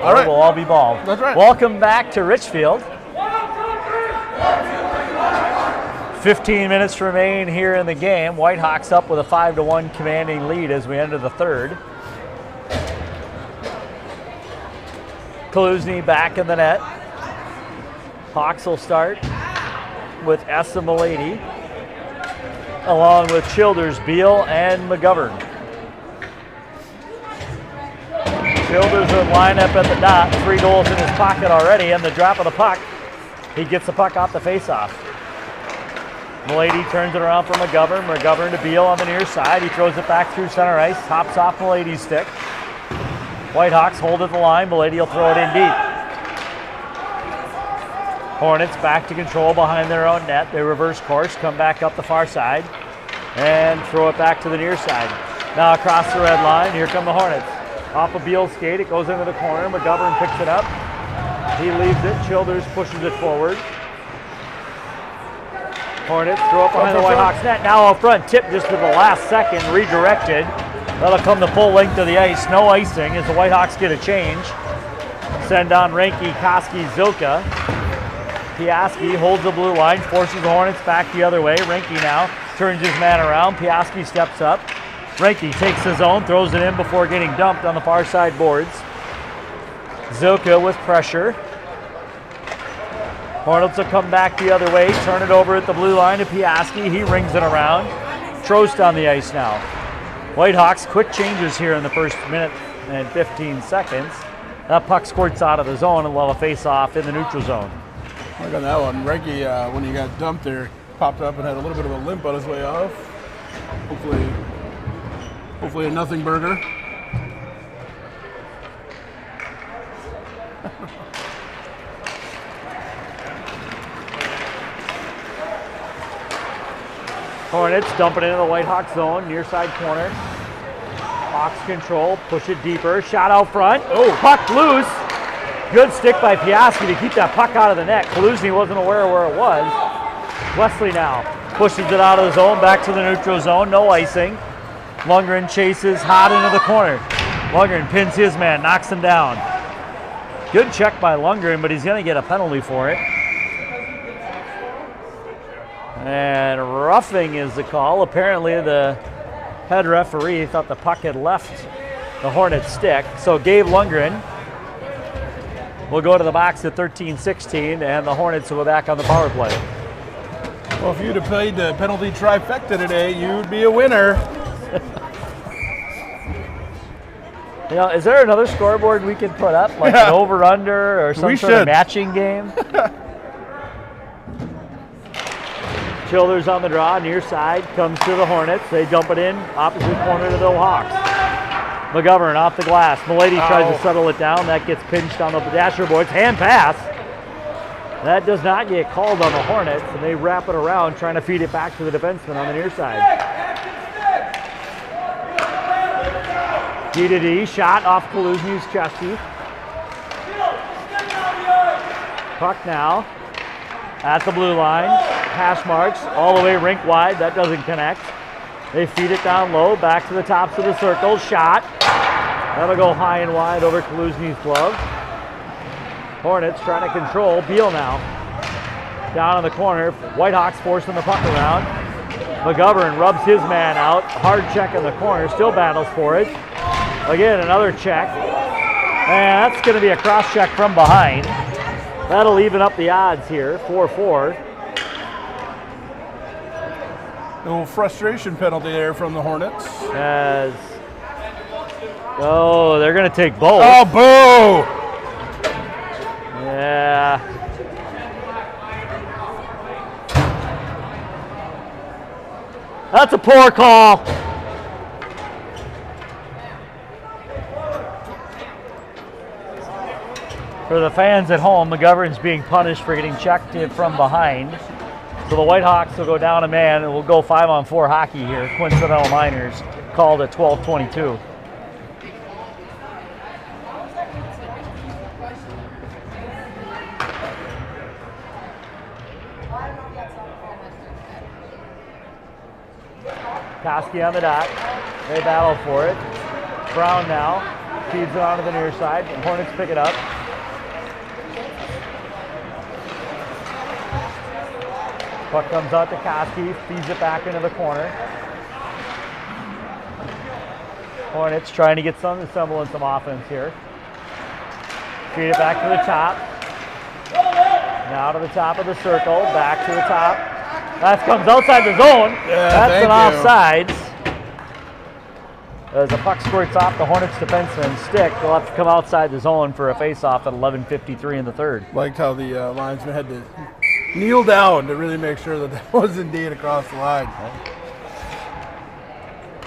or right. we'll all be bald. That's right. Welcome back to Richfield. 15 minutes remain here in the game. Whitehawks up with a 5-1 commanding lead as we enter the third. Kaluzny back in the net. Hawks will start with Essa Milady, along with Childers, Beal, and McGovern. Childers would line up at the dot. 3 goals in his pocket already, and the drop of the puck, he gets the puck off the faceoff. Milady turns it around for McGovern. McGovern to Beal on the near side. He throws it back through center ice. Hops off Milady's stick. Whitehawks hold at the line. Milady will throw it in deep. Hornets back to control behind their own net. They reverse course, come back up the far side, and throw it back to the near side. Now across the red line, here come the Hornets. Off of Beal's skate, it goes into the corner. McGovern picks it up. He leaves it. Childers pushes it forward. Hornets throw up behind the Whitehawks net. Now up front, tip just at the last second, redirected. That'll come the full length of the ice. No icing as the Whitehawks get a change. Send on Reinke, Koski, Zilka. Piaski holds the blue line, forces the Hornets back the other way. Reinke now turns his man around. Piaski steps up. Reinke takes his own, throws it in before getting dumped on the far side boards. Zilka with pressure. Hornets will come back the other way, turn it over at the blue line to Piaski. He rings it around. Trost on the ice now. Whitehawks, quick changes here in the first minute and 15 seconds. That puck squirts out of the zone and will have a face-off in the neutral zone. Look on that one. Reinke, when he got dumped there, popped up and had a little bit of a limp on his way off. Hopefully a nothing burger. Hornets dump it into the Whitehawks zone, near side corner. Hawks control, push it deeper, shot out front. Oh, puck loose. Good stick by Piaski to keep that puck out of the net. Kaluzny wasn't aware of where it was. Wesley now pushes it out of the zone, back to the neutral zone, no icing. Lundgren chases hot into the corner. Lundgren pins his man, knocks him down. Good check by Lundgren, but he's going to get a penalty for it. And roughing is the call. Apparently the head referee thought the puck had left the Hornets stick. So Gabe Lundgren will go to the box at 13-16, and the Hornets will go back on the power play. Well, if you'd have played the penalty trifecta today, you'd be a winner. You know, is there another scoreboard we could put up, like an over-under or some sort of matching game? Childers on the draw, near side, comes to the Hornets. They dump it in, opposite corner to the Hawks. McGovern off the glass. Milady tries to settle it down. That gets pinched on the dasher boards. Hand pass. That does not get called on the Hornets, and they wrap it around, trying to feed it back to the defenseman on the near side. D-to-D, shot off Kaluzny's chesty. Puck now at the blue line. Hash marks all the way rink wide. That doesn't connect. They feed it down low, back to the tops of the circle. Shot. That'll go high and wide over Kaluzny's glove. Hornets trying to control. Beal now. Down in the corner. Whitehawks forcing the puck around. McGovern rubs his man out. Hard check in the corner. Still battles for it. Again, another check. And that's going to be a cross check from behind. That'll even up the odds here. 4-4. A little frustration penalty there from the Hornets. Oh, they're going to take both. Oh, boo! Yeah. That's a poor call. For the fans at home, McGovern's being punished for getting checked from behind. So the Whitehawks will go down a man, and we'll go 5-on-4 hockey here. Coincidental Miners called at 12:22. Koski on the dot. They battle for it. Brown now feeds it onto the near side. Hornets pick it up. Puck comes out to Koski, feeds it back into the corner. Hornets trying to get some semblance of offense here. Feed it back to the top. Now to the top of the circle, back to the top. That comes outside the zone. Yeah, that's an offsides. As the puck squirts off the Hornets defenseman's stick, they'll have to come outside the zone for a face-off at 11:53 in the third. Liked how the linesman had to kneel down to really make sure that that was indeed across the line.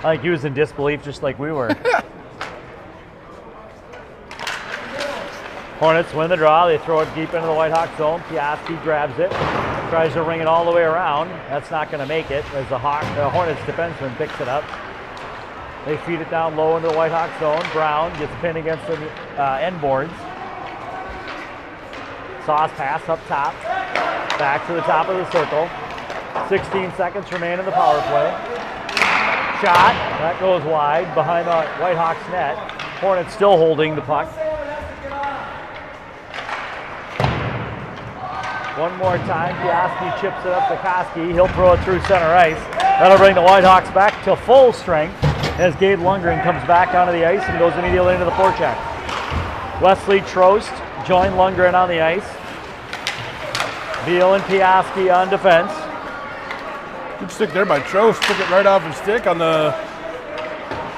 I think he was in disbelief just like we were. Hornets win the draw. They throw it deep into the Whitehawk zone. Piaski grabs it, tries to ring it all the way around. That's not going to make it as the Hornets defenseman picks it up. They feed it down low into the Whitehawk zone. Brown gets pinned against the end boards. Sauce pass up top. Back to the top of the circle. 16 seconds remain in the power play. Shot. That goes wide behind the Whitehawks net. Hornets still holding the puck. One more time, Piaski chips it up to Koski. He'll throw it through center ice. That'll bring the Whitehawks back to full strength as Gabe Lundgren comes back onto the ice and goes immediately into the forecheck. Wesley Trost join Lundgren on the ice. Beal and Piaski on defense. Good stick there by Trost. Took it right off his stick on the,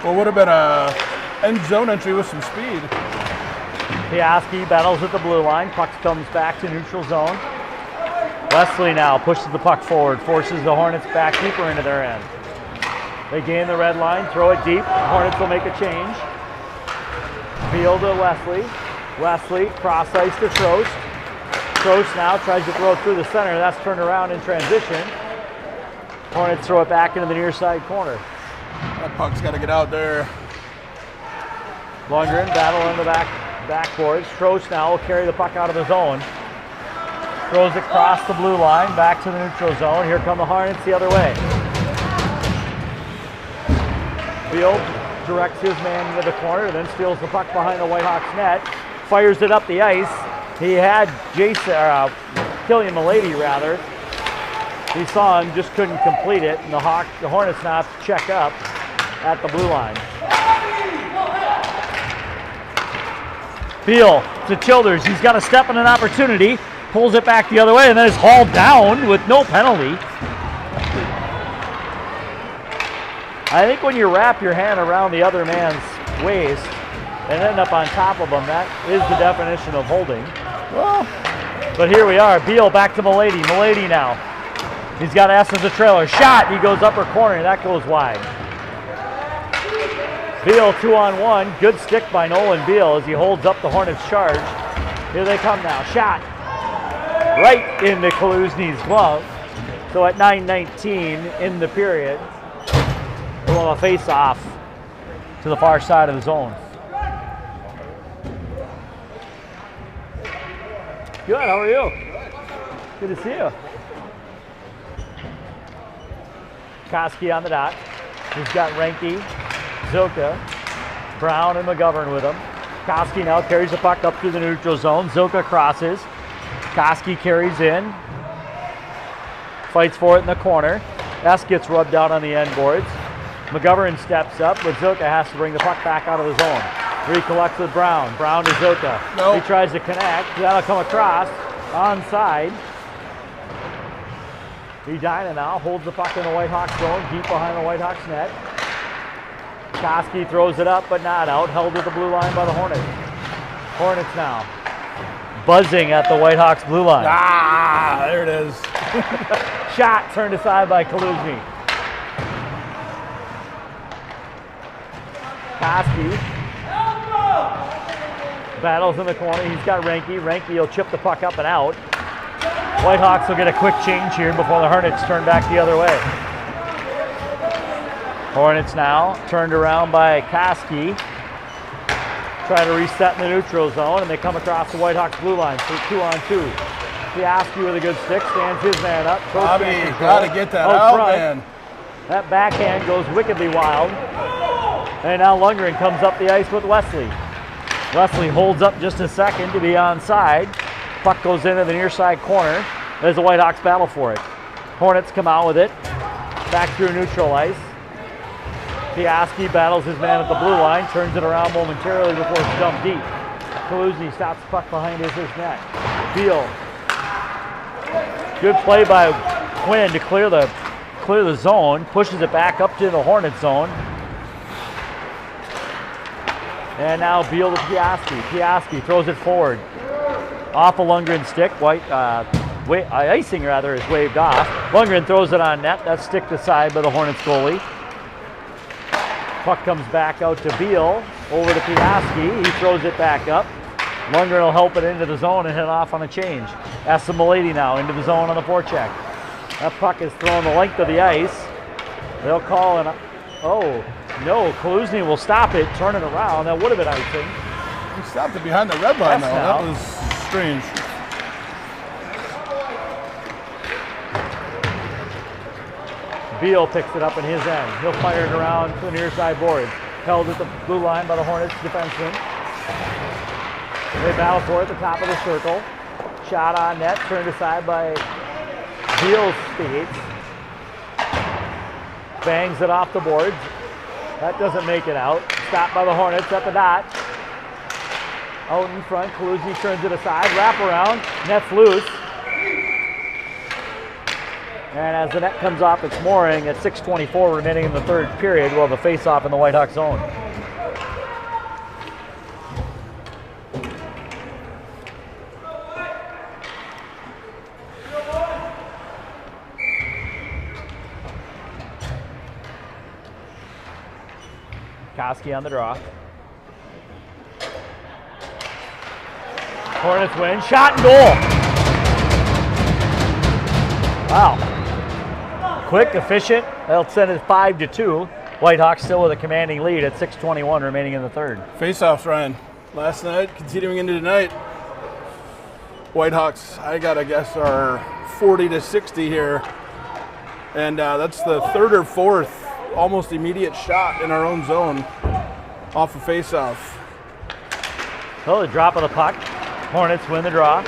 what would have been a end zone entry with some speed. Piaski battles at the blue line. Puck comes back to neutral zone. Wesley now pushes the puck forward, forces the Hornets back deeper into their end. They gain the red line, throw it deep. Hornets will make a change. Beal to Wesley. Wesley cross ice to Trost. Trost now tries to throw it through the center. That's turned around in transition. Hornets throw it back into the near side corner. That puck's got to get out there. Lundgren battle on the backboards. Trost now will carry the puck out of the zone. Throws it across the blue line, back to the neutral zone. Here come the Hornets the other way. Beal directs his man into the corner, then steals the puck behind the Whitehawks net. Fires it up the ice. He had Killian Milady rather. He saw him, just couldn't complete it, and the Hornets now have to check up at the blue line. Beal to Childers. He's got to step in an opportunity. Pulls it back the other way and then is hauled down with no penalty. I think when you wrap your hand around the other man's waist and end up on top of him, that is the definition of holding. Well, but here we are. Beal back to Milady. Milady now. He's got S as a trailer. Shot. He goes upper corner. That goes wide. Beal 2-on-1. Good stick by Nolan Beal as he holds up the Hornets charge. Here they come now. Shot. Right into Kaluzny's glove. So at 9:19 in the period, we'll have a face-off to the far side of the zone. Good, how are you? Good to see you. Koski on the dot. He's got Reinke, Zilka, Brown, and McGovern with him. Koski now carries the puck up through the neutral zone. Zilka crosses. Koski carries in. Fights for it in the corner. S gets rubbed out on the end boards. McGovern steps up, but Zilka has to bring the puck back out of the zone. Recollects with Brown. Brown to Zilka. Nope. He tries to connect. That'll come across. Onside. Edina now holds the puck in the Whitehawks zone, deep behind the Whitehawks net. Koski throws it up, but not out. Held at the blue line by the Hornets. Hornets now buzzing at the Whitehawks blue line. Ah, there it is. Shot turned aside by Kaluzny. Koski battles in the corner. He's got Reinke. Reinke will chip the puck up and out. Whitehawks will get a quick change here before the Hornets turn back the other way. Hornets now turned around by Koski. Trying to reset in the neutral zone, and they come across the Whitehawks blue line for 2-on-2. Piaski with a good stick, stands his man up. Bobby, got to get that out, man. That backhand goes wickedly wild. And now Lundgren comes up the ice with Wesley. Wesley holds up just a second to be onside. Puck goes into the near side corner as the Whitehawks battle for it. Hornets come out with it. Back through neutral ice. Piaski battles his man at the blue line, turns it around momentarily before it's dumped deep. Kaluzny stops the puck behind his net. Beal. Good play by Quinn to clear the zone, pushes it back up to the Hornet zone. And now Beal to Piaski. Piaski throws it forward. Off a Lundgren stick. Icing rather is waved off. Lundgren throws it on net. That's sticked aside by the Hornets goalie. Puck comes back out to Beal. Over to Piaski. He throws it back up. Lundgren will help it into the zone and head off on a change. That's Milady now into the zone on the forecheck. That puck is thrown the length of the ice. They'll call an... Oh, no. Kaluzny will stop it, turn it around. That would have been icing. He stopped it behind the red line, though. Now. That was strange. Beal picks it up in his end. He'll fire it around to the near side boards. Held at the blue line by the Hornets defenseman. They battle for it at the top of the circle. Shot on net, turned aside by Beal's skates. Bangs it off the boards. That doesn't make it out. Stopped by the Hornets at the dot. Out in front, Kaluzny turns it aside. Wrap around, net's loose. And as the net comes off its mooring at 6:24 remaining in the third period, we'll have a face-off in the Whitehawk zone. Koski on the draw. Hornets win. Shot and goal. Wow. Quick, efficient. They'll send it 5-2. Whitehawks still with a commanding lead at 6:21 remaining in the third. Face-offs, Ryan. Last night, continuing into tonight. Whitehawks, I gotta guess, are 40-60 here. And that's the third or fourth almost immediate shot in our own zone off a face-off. So the drop of the puck. Hornets win the draw.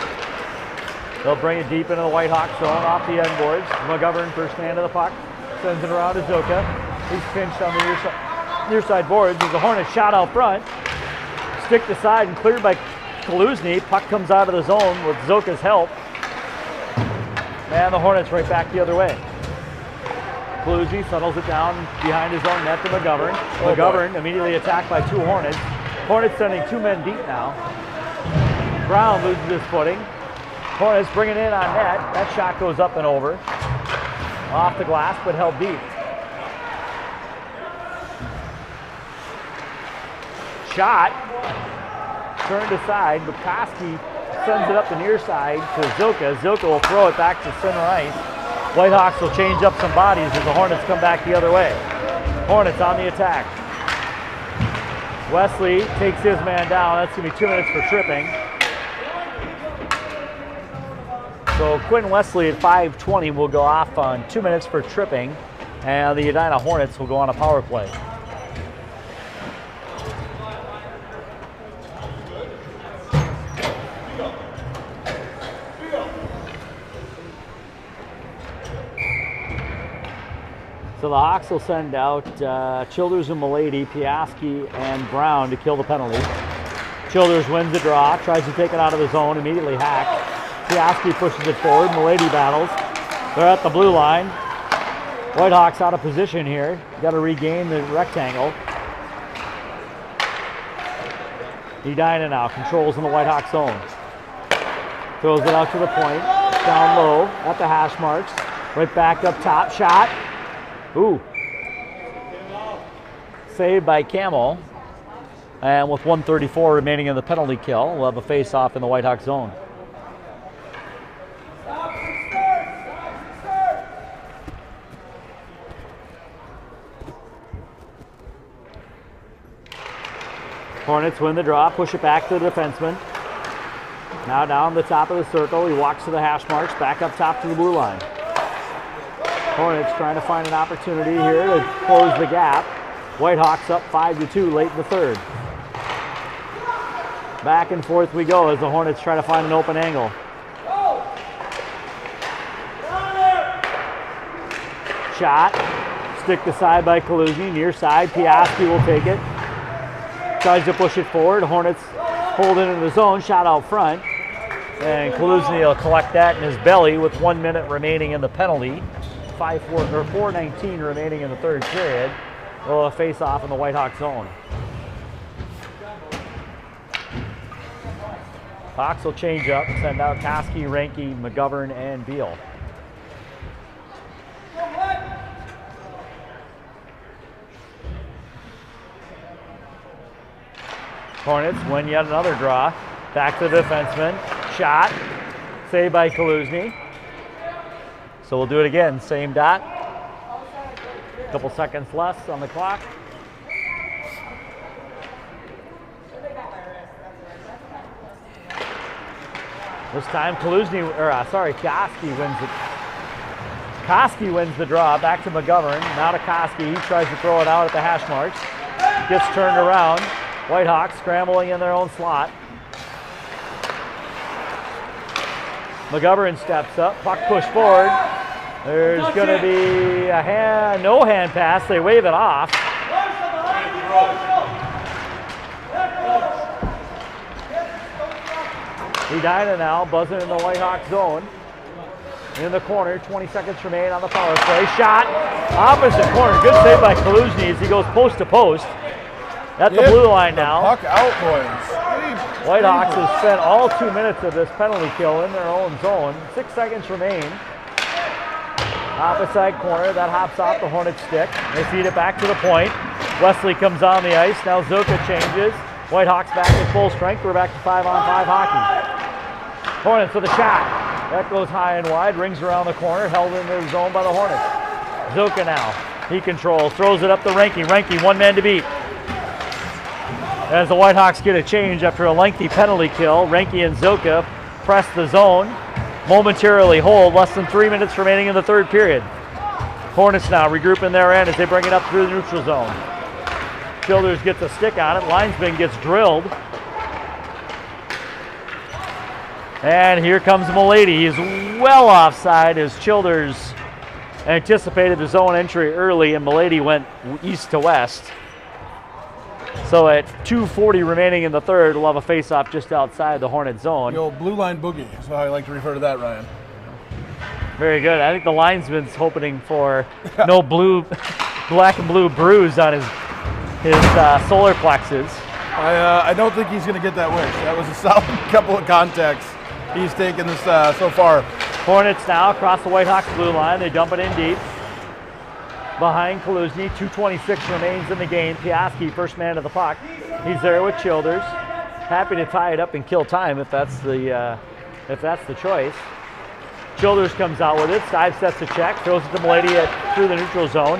They'll bring it deep into the Whitehawk zone off the end boards. McGovern first man to the puck. Sends it around to Zoka. He's pinched on the near side boards. There's a Hornet shot out front. Sticked aside and cleared by Kaluzny. Puck comes out of the zone with Zoka's help. And the Hornets right back the other way. Kaluzny settles it down behind his own net to McGovern. McGovern immediately attacked by two Hornets. Hornets sending two men deep now. Brown loses his footing. Hornets bring it in on net. That shot goes up and over. Off the glass, but held deep. Shot. Turned aside. Bukoski sends it up the near side to Zilka. Zilka will throw it back to center ice. Whitehawks will change up some bodies as the Hornets come back the other way. Hornets on the attack. Wesley takes his man down. That's going to be 2 minutes for tripping. So Quinn Wesley at 5:20 will go off on 2 minutes for tripping, and the Edina Hornets will go on a power play. So the Hawks will send out Childers and Milady, Piaski, and Brown to kill the penalty. Childers wins the draw, tries to take it out of the zone, immediately hacked. Piaski pushes it forward, Milady battles. They're at the blue line. Whitehawks out of position here. Got to regain the rectangle. Edina now controls in the Whitehawk zone. Throws it out to the point, down low at the hash marks. Right back up top, shot. Ooh. Saved by Camel. And with 1:34 remaining in the penalty kill, we'll have a face-off in the Whitehawk zone. Hornets win the draw, push it back to the defenseman. Now down the top of the circle, he walks to the hash marks, back up top to the blue line. Hornets trying to find an opportunity here to close the gap. Whitehawks up 5-2 late in the third. Back and forth we go as the Hornets try to find an open angle. Shot. Stick to side by Kaluzny. Near side. Piaski will take it. Tries to push it forward. Hornets hold it into the zone. Shot out front. And Kaluzny will collect that in his belly with 1 minute remaining in the penalty. 4:19 remaining in the third period. We'll face off in the Whitehawk zone. Hawks will change up, send out Koski, Ranke, McGovern, and Beal. Hornets win yet another draw. Back to the defenseman. Shot. Saved by Kaluzny. So we'll do it again. Same dot. Couple seconds less on the clock. This time Kaluzny, Koski wins it. Koski wins the draw. Back to McGovern. Now to Koski. He tries to throw it out at the hash marks. Gets turned around. Whitehawks scrambling in their own slot. McGovern steps up. Puck pushed forward. There's going to be a no hand pass. They wave it off. Edina now buzzing in the Whitehawk zone. In the corner, 20 seconds remain on the power play. Shot, opposite corner. Good save by Kaluzny as he goes post to post. At the blue line now. Puck out, boys. Whitehawks have spent all 2 minutes of this penalty kill in their own zone. 6 seconds remain. Opposite corner, that hops off the Hornet stick. They feed it back to the point. Wesley comes on the ice. Now Zuka changes. Whitehawks back at full strength. We're back to 5-on-5 hockey. Hornets with a shot. That goes high and wide, rings around the corner, held in the zone by the Hornets. Zuka now, he controls, throws it up to Ranke. Ranke, one man to beat. As the Whitehawks get a change after a lengthy penalty kill, Ranke and Zuka press the zone, momentarily hold, less than 3 minutes remaining in the third period. Hornets now regrouping their end as they bring it up through the neutral zone. Childers gets a stick on it, linesman gets drilled. And here comes Milady. He's well offside as Childers anticipated the zone entry early and Milady went east to west. So at 2:40 remaining in the third, we'll have a face-off just outside the Hornet zone. The old blue line boogie is how I like to refer to that, Ryan. Very good. I think the linesman's hoping for no black and blue bruise on his solar plexus. I don't think he's going to get that wish. That was a solid couple of contacts he's taken this so far. Hornets now across the Whitehawks blue line. They dump it in deep. Behind Kaluzny, 2:26 remains in the game. Piaski, first man to the puck. He's there with Childers. Happy to tie it up and kill time if that's the choice. Childers comes out with it. Side sets a check, throws it to Milady through the neutral zone.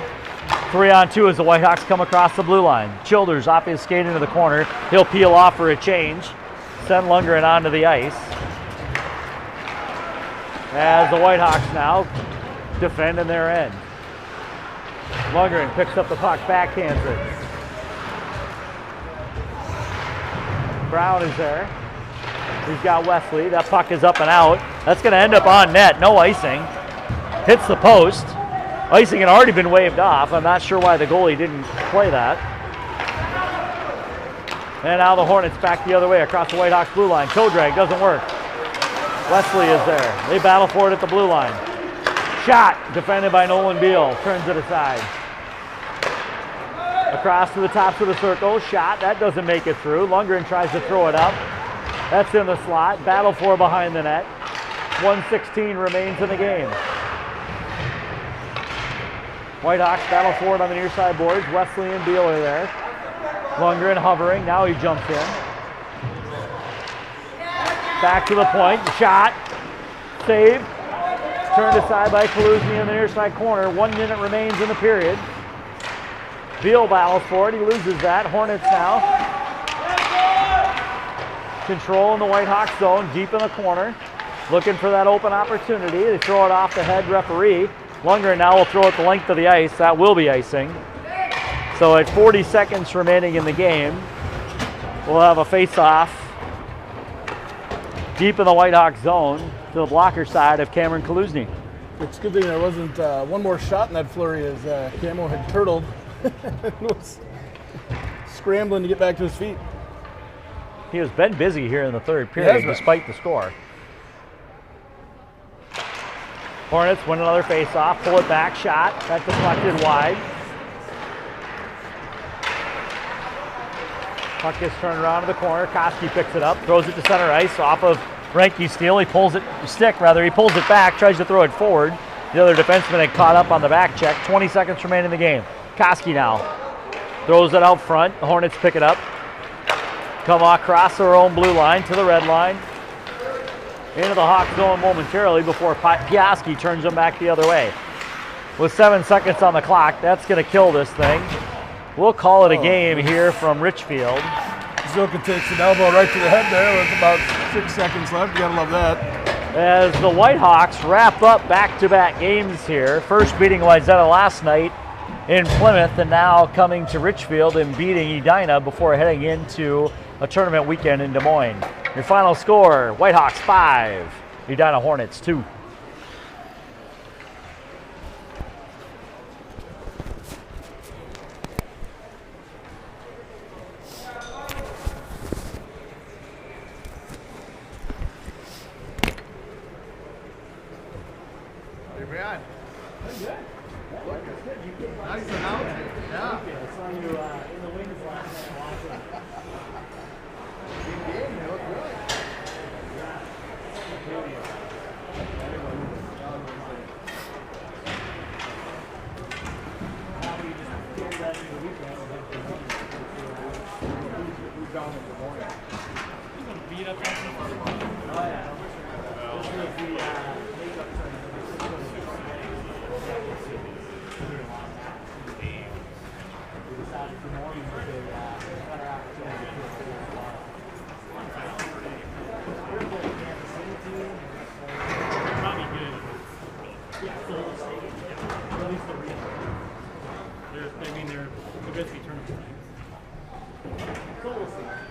3-on-2 as the Whitehawks come across the blue line. Childers off his skate into the corner. He'll peel off for a change. Send Lundgren onto the ice. As the Whitehawks now defend in their end. Lundgren picks up the puck, backhands it. Brown is there. He's got Wesley. That puck is up and out. That's going to end up on net. No icing. Hits the post. Icing had already been waved off. I'm not sure why the goalie didn't play that. And now the Hornets back the other way across the Whitehawks blue line. Toe drag doesn't work. Wesley is there. They battle for it at the blue line. Shot defended by Nolan Beal. Turns it aside. Across to the top of the circle. Shot. That doesn't make it through. Lundgren tries to throw it up. That's in the slot. Battle for behind the net. 1:16 remains in the game. Whitehawks battle for it on the near side boards. Wesley and Beal are there. Lundgren hovering. Now he jumps in. Back to the point. Shot. Save. Turned aside by Kaluzny in the near side corner. 1 minute remains in the period. Beal battles for it. He loses that. Hornets now. Control in the Whitehawks zone. Deep in the corner. Looking for that open opportunity. They throw it off the head referee. Lundgren now will throw it the length of the ice. That will be icing. So at 40 seconds remaining in the game, we'll have a face-off deep in the Whitehawk zone to the blocker side of Cameron Kaluzny. It's a good thing there wasn't one more shot in that flurry as Camo had turtled and was scrambling to get back to his feet. He has been busy here in the third period despite the score. Hornets win another face-off, pull it back, shot. That deflected wide. Puck gets turned around to the corner. Koski picks it up, throws it to center ice off of Reinke's steal. He pulls it back, tries to throw it forward. The other defenseman had caught up on the back check. 20 seconds remain in the game. Koski now throws it out front. The Hornets pick it up. Come across their own blue line to the red line. Into the Hawk zone momentarily before Piaski turns them back the other way. With 7 seconds on the clock, that's going to kill this thing. We'll call it a game here from Richfield. Zoka takes an elbow right to the head there with about 6 seconds left. You gotta love that. As the Whitehawks wrap up back-to-back games here. First beating Wayzata last night in Plymouth, and now coming to Richfield and beating Edina before heading into a tournament weekend in Des Moines. Your final score, Whitehawks 5, Edina Hornets 2. Nice announcement. Yeah. I saw you in the wings last night watching. Good game. They look good. Beat up oh yeah. This was the makeup we decided Des Moines was a better opportunity probably good. Yeah, fill the stadium. Yeah. At least the real. They're basically tournament. So we'll see.